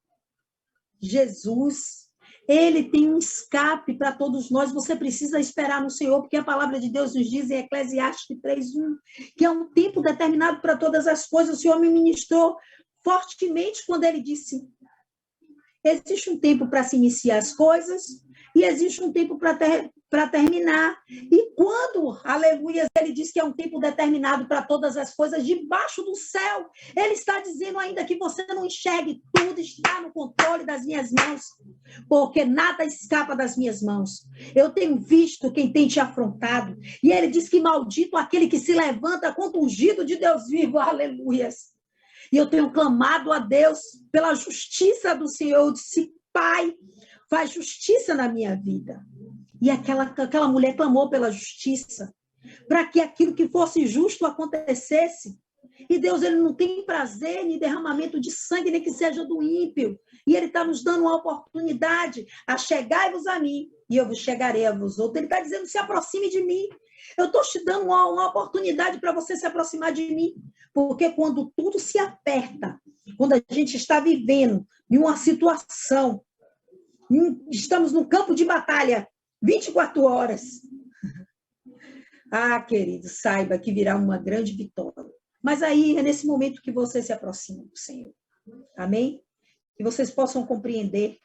Jesus, ele tem um escape para todos nós. Você precisa esperar no Senhor, porque a palavra de Deus nos diz em Eclesiastes 3:1, que é um tempo determinado para todas as coisas. O Senhor me ministrou fortemente quando ele disse, existe um tempo para se iniciar as coisas e existe um tempo para para terminar. E quando, aleluia, ele diz que é um tempo determinado para todas as coisas debaixo do céu, ele está dizendo ainda que você não enxergue, tudo está no controle das minhas mãos, porque nada escapa das minhas mãos. Eu tenho visto quem tem te afrontado, e ele diz que maldito aquele que se levanta contra o ungido de Deus vivo, aleluias. E eu tenho clamado a Deus pela justiça do Senhor. Eu disse, Pai, faz justiça na minha vida. E aquela mulher clamou pela justiça, para que aquilo que fosse justo acontecesse. E Deus, ele não tem prazer em derramamento de sangue, nem que seja do ímpio. E ele está nos dando uma oportunidade a chegai-vos a mim, e eu vos chegarei a vos outros. Ele está dizendo, se aproxime de mim. Eu estou te dando uma oportunidade para você se aproximar de mim. Porque quando tudo se aperta, quando a gente está vivendo em uma situação, estamos no campo de batalha, 24 horas. Ah, querido, saiba que virá uma grande vitória. Mas aí é nesse momento que você se aproxima do Senhor. Amém? Que vocês possam compreender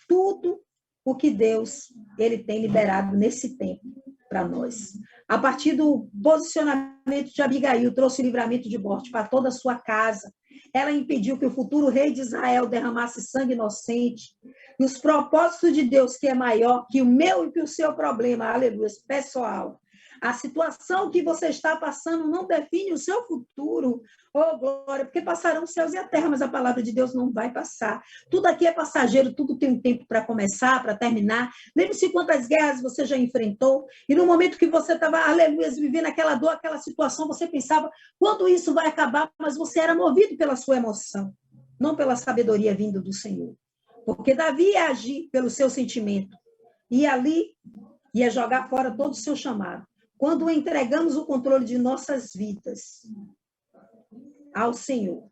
tudo o que Deus ele tem liberado nesse tempo para nós. A partir do posicionamento de Abigail, trouxe o livramento de morte para toda a sua casa. Ela impediu que o futuro rei de Israel derramasse sangue inocente. E os propósitos de Deus, que é maior que o meu e que o seu problema, aleluia, pessoal. A situação que você está passando não define o seu futuro. Oh, glória, porque passarão os céus e a terra, mas a palavra de Deus não vai passar. Tudo aqui é passageiro, tudo tem um tempo para começar, para terminar. Lembre-se quantas guerras você já enfrentou, e no momento que você estava, aleluia, vivendo aquela dor, aquela situação, você pensava, quando isso vai acabar? Mas você era movido pela sua emoção, não pela sabedoria vinda do Senhor. Porque Davi ia agir pelo seu sentimento, e ali ia jogar fora todo o seu chamado. Quando entregamos o controle de nossas vidas ao Senhor,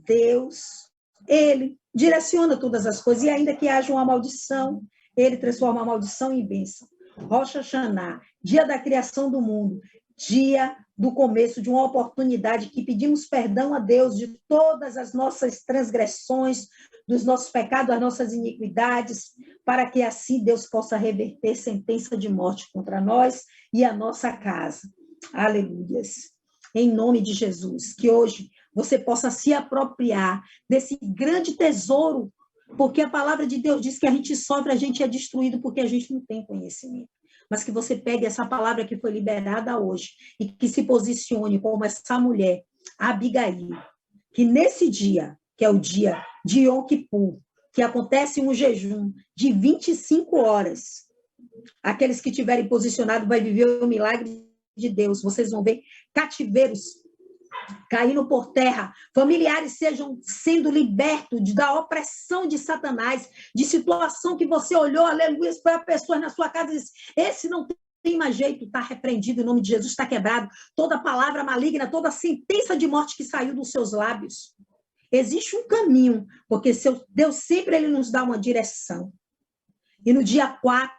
Deus, ele direciona todas as coisas, e ainda que haja uma maldição, ele transforma a maldição em bênção. Rosh Hashanah, dia da criação do mundo, dia do começo de uma oportunidade que pedimos perdão a Deus de todas as nossas transgressões, dos nossos pecados, das nossas iniquidades, para que assim Deus possa reverter sentença de morte contra nós e a nossa casa. Aleluias. Em nome de Jesus, que hoje você possa se apropriar desse grande tesouro, porque a palavra de Deus diz que a gente sofre, a gente é destruído porque a gente não tem conhecimento. Mas que você pegue essa palavra que foi liberada hoje e que se posicione como essa mulher, Abigail, que nesse dia, que é o dia de Yom Kippur, que acontece um jejum de 25 horas, aqueles que tiverem posicionado vai viver o milagre de Deus. Vocês vão ver cativeiros caindo por terra, familiares sejam sendo libertos da opressão de Satanás, de situação que você olhou, aleluia, para pessoas na sua casa e disse, esse não tem mais jeito, está repreendido em nome de Jesus, está quebrado, toda palavra maligna, toda sentença de morte que saiu dos seus lábios. Existe um caminho, porque Deus sempre ele nos dá uma direção. E no dia 4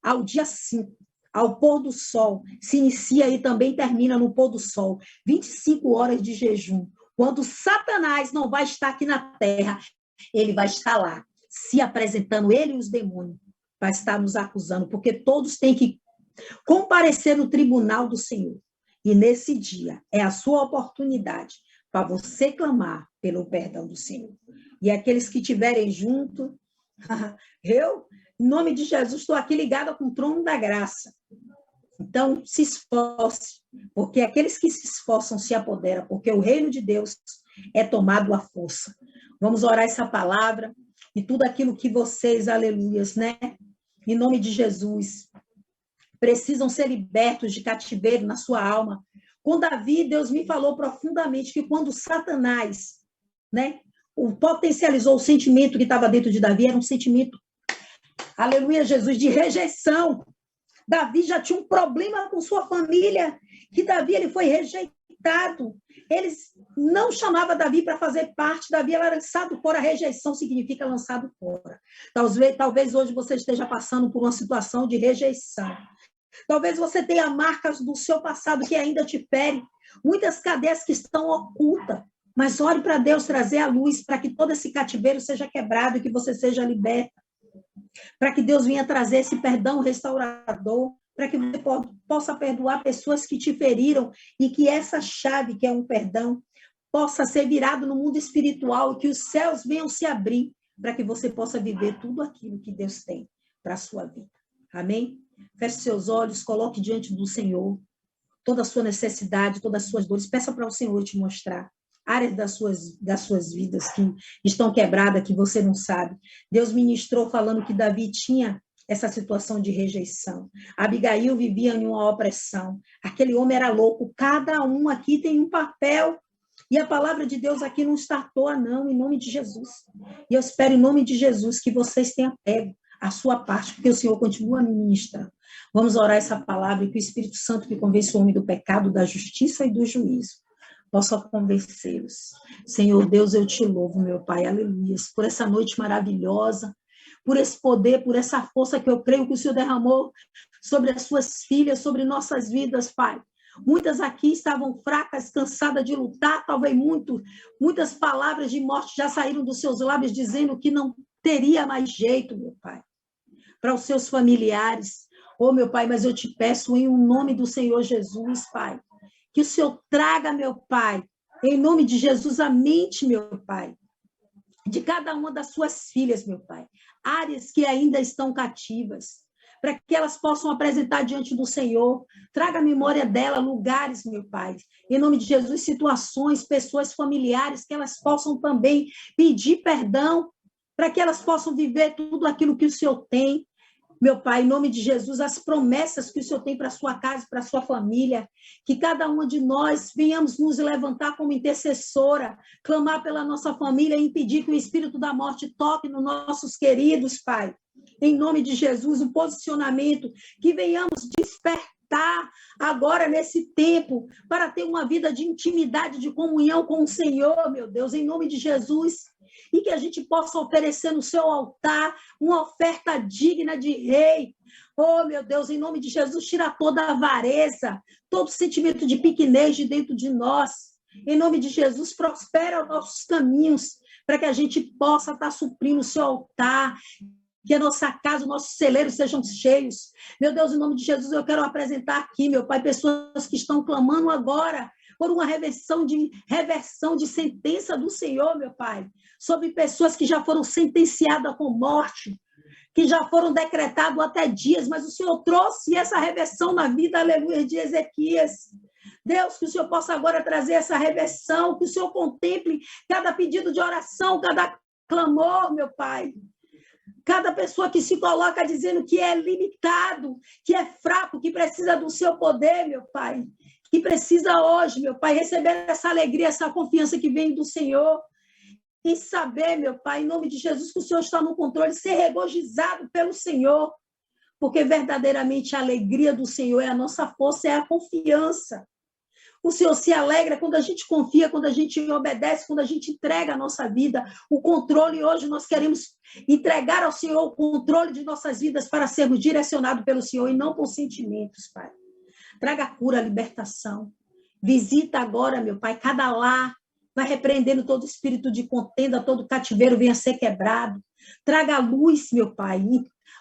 ao dia 5, ao pôr do sol, se inicia e também termina no pôr do sol, 25 horas de jejum. Quando Satanás não vai estar aqui na terra, ele vai estar lá, se apresentando, ele e os demônios, vai estar nos acusando, porque todos têm que comparecer no tribunal do Senhor. E nesse dia é a sua oportunidade para você clamar pelo perdão do Senhor. E aqueles que estiverem junto, eu, em nome de Jesus, estou aqui ligada com o trono da graça. Então, se esforce, porque aqueles que se esforçam se apoderam, porque o reino de Deus é tomado à força. Vamos orar essa palavra e tudo aquilo que vocês, aleluias, né? Em nome de Jesus, precisam ser libertos de cativeiro na sua alma. Com Davi, Deus me falou profundamente que quando Satanás, né, potencializou o sentimento que estava dentro de Davi, era um sentimento, aleluia, Jesus, de rejeição. Davi já tinha um problema com sua família, que Davi ele foi rejeitado. Eles não chamavam Davi para fazer parte, Davi era lançado fora, rejeição significa lançado fora. Talvez hoje você esteja passando por uma situação de rejeição. Talvez você tenha marcas do seu passado que ainda te ferem, muitas cadeias que estão ocultas, mas ore para Deus trazer a luz para que todo esse cativeiro seja quebrado e que você seja liberta. para que Deus venha trazer esse perdão restaurador, para que você possa perdoar pessoas que te feriram e que essa chave, que é um perdão, possa ser virado no mundo espiritual e que os céus venham se abrir para que você possa viver tudo aquilo que Deus tem para a sua vida. Amém? Feche seus olhos, coloque diante do Senhor toda a sua necessidade, todas as suas dores. Peça para o Senhor te mostrar áreas das suas vidas que estão quebradas, que você não sabe. Deus ministrou falando que Davi tinha essa situação de rejeição. Abigail vivia em uma opressão. Aquele homem era louco. Cada um aqui tem um papel. E a palavra de Deus aqui não está à toa, não, em nome de Jesus. E eu espero, em nome de Jesus, que vocês tenham pego a sua parte, porque o Senhor continua me ministrando. Vamos orar essa palavra e que o Espírito Santo, que convence o homem do pecado, da justiça e do juízo, possa convencê-los. Senhor Deus, eu te louvo, meu Pai, aleluias, por essa noite maravilhosa, por esse poder, por essa força que eu creio que o Senhor derramou sobre as suas filhas, sobre nossas vidas, Pai. Muitas aqui estavam fracas, cansadas de lutar, talvez muitas palavras de morte já saíram dos seus lábios, dizendo que não teria mais jeito, meu Pai, para os seus familiares. Oh, meu Pai, mas eu te peço em nome do Senhor Jesus, Pai, que o Senhor traga, meu Pai, em nome de Jesus, a mente, meu Pai, de cada uma das suas filhas, meu Pai, áreas que ainda estão cativas, para que elas possam apresentar diante do Senhor. Traga a memória dela, lugares, meu Pai, em nome de Jesus, situações, pessoas familiares, que elas possam também pedir perdão, para que elas possam viver tudo aquilo que o Senhor tem. Meu Pai, em nome de Jesus, as promessas que o Senhor tem para a sua casa, para a sua família, que cada uma de nós venhamos nos levantar como intercessora, clamar pela nossa família e impedir que o espírito da morte toque nos nossos queridos, Pai. Em nome de Jesus, um posicionamento, que venhamos despertar agora nesse tempo, para ter uma vida de intimidade, de comunhão com o Senhor, meu Deus, em nome de Jesus. E que a gente possa oferecer no seu altar uma oferta digna de rei. Oh, meu Deus, em nome de Jesus, tira toda a avareza, todo sentimento de pequenez de dentro de nós. Em nome de Jesus, prospera os nossos caminhos, para que a gente possa estar suprindo o seu altar, que a nossa casa, os nossos celeiros sejam cheios. Meu Deus, em nome de Jesus, eu quero apresentar aqui, meu Pai, pessoas que estão clamando agora por uma reversão de sentença do Senhor, meu Pai, sobre pessoas que já foram sentenciadas com morte, que já foram decretados até dias, mas o Senhor trouxe essa reversão na vida, aleluia, de Ezequias. Deus, que o Senhor possa agora trazer essa reversão, que o Senhor contemple cada pedido de oração, cada clamor, meu Pai. Cada pessoa que se coloca dizendo que é limitado, que é fraco, que precisa do seu poder, meu Pai. Que precisa hoje, meu Pai, receber essa alegria, essa confiança que vem do Senhor. E saber, meu Pai, em nome de Jesus, que o Senhor está no controle, ser regozijado pelo Senhor. Porque verdadeiramente a alegria do Senhor é a nossa força, é a confiança. O Senhor se alegra quando a gente confia, quando a gente obedece, quando a gente entrega a nossa vida, o controle. Hoje nós queremos entregar ao Senhor o controle de nossas vidas para sermos direcionados pelo Senhor e não por sentimentos, Pai. Traga cura, libertação. Visita agora, meu Pai, cada lar. Vai repreendendo todo espírito de contenda, todo cativeiro venha ser quebrado. Traga luz, meu Pai.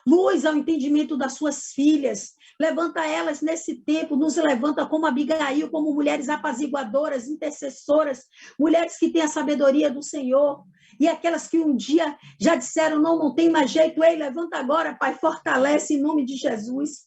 Luz ao entendimento das suas filhas. Levanta elas nesse tempo, nos levanta como Abigail, como mulheres apaziguadoras, intercessoras, mulheres que têm a sabedoria do Senhor. E aquelas que um dia já disseram, não tem mais jeito, ei, levanta agora, Pai, fortalece em nome de Jesus.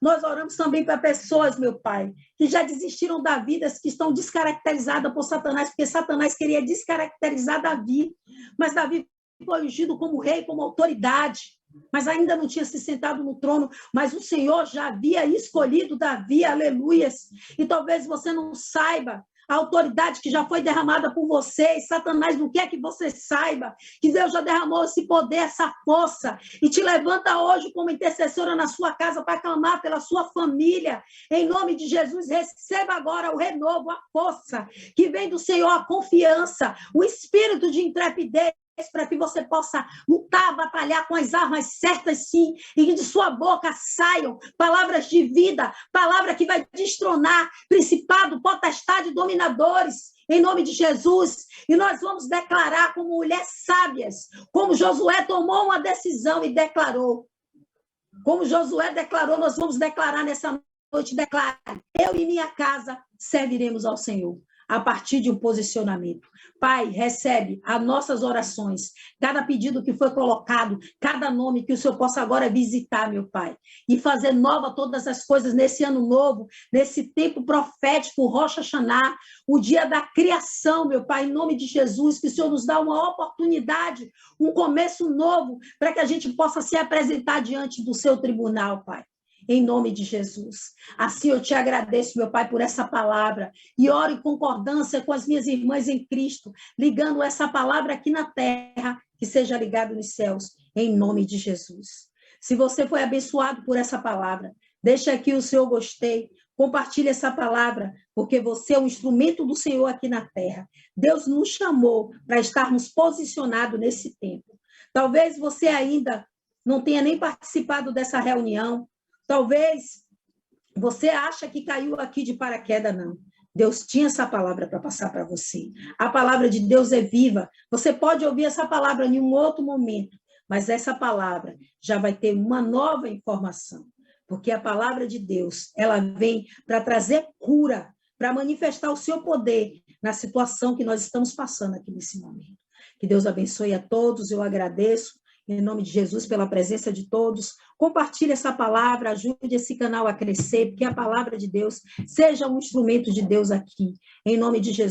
Nós oramos também para pessoas, meu Pai, que já desistiram da vida, que estão descaracterizadas por Satanás, porque Satanás queria descaracterizar Davi, mas Davi foi ungido como rei, como autoridade, mas ainda não tinha se sentado no trono, mas o Senhor já havia escolhido Davi, aleluias, e talvez você não saiba a autoridade que já foi derramada por você, e Satanás não quer que você saiba, que Deus já derramou esse poder, essa força, e te levanta hoje como intercessora na sua casa para clamar pela sua família, em nome de Jesus. Receba agora o renovo, a força que vem do Senhor, a confiança, o espírito de intrepidez, para que você possa lutar, batalhar com as armas certas, sim, e que de sua boca saiam palavras de vida, palavra que vai destronar principado, potestade, dominadores, em nome de Jesus, e nós vamos declarar como mulheres sábias, como Josué tomou uma decisão e declarou. Como Josué declarou, nós vamos declarar nessa noite, declara, eu e minha casa serviremos ao Senhor, a partir de um posicionamento. Pai, recebe as nossas orações, cada pedido que foi colocado, cada nome que o Senhor possa agora visitar, meu Pai, e fazer nova todas as coisas nesse ano novo, nesse tempo profético, Rosh Hashanah, o dia da criação, meu Pai, em nome de Jesus, que o Senhor nos dá uma oportunidade, um começo novo, para que a gente possa se apresentar diante do seu tribunal, Pai. Em nome de Jesus. Assim eu te agradeço, meu Pai, por essa palavra, e oro em concordância com as minhas irmãs em Cristo, ligando essa palavra aqui na terra, que seja ligado nos céus, em nome de Jesus. Se você foi abençoado por essa palavra, deixa aqui o seu gostei, compartilhe essa palavra, porque você é um instrumento do Senhor aqui na terra. Deus nos chamou para estarmos posicionados nesse tempo. Talvez você ainda não tenha nem participado dessa reunião, talvez você acha que caiu aqui de paraquedas, não. Deus tinha essa palavra para passar para você. A palavra de Deus é viva. Você pode ouvir essa palavra em um outro momento, mas essa palavra já vai ter uma nova informação, porque a palavra de Deus, ela vem para trazer cura, para manifestar o seu poder na situação que nós estamos passando aqui nesse momento. Que Deus abençoe a todos, eu agradeço. Em nome de Jesus, pela presença de todos, compartilhe essa palavra, ajude esse canal a crescer, porque a palavra de Deus seja um instrumento de Deus aqui. Em nome de Jesus.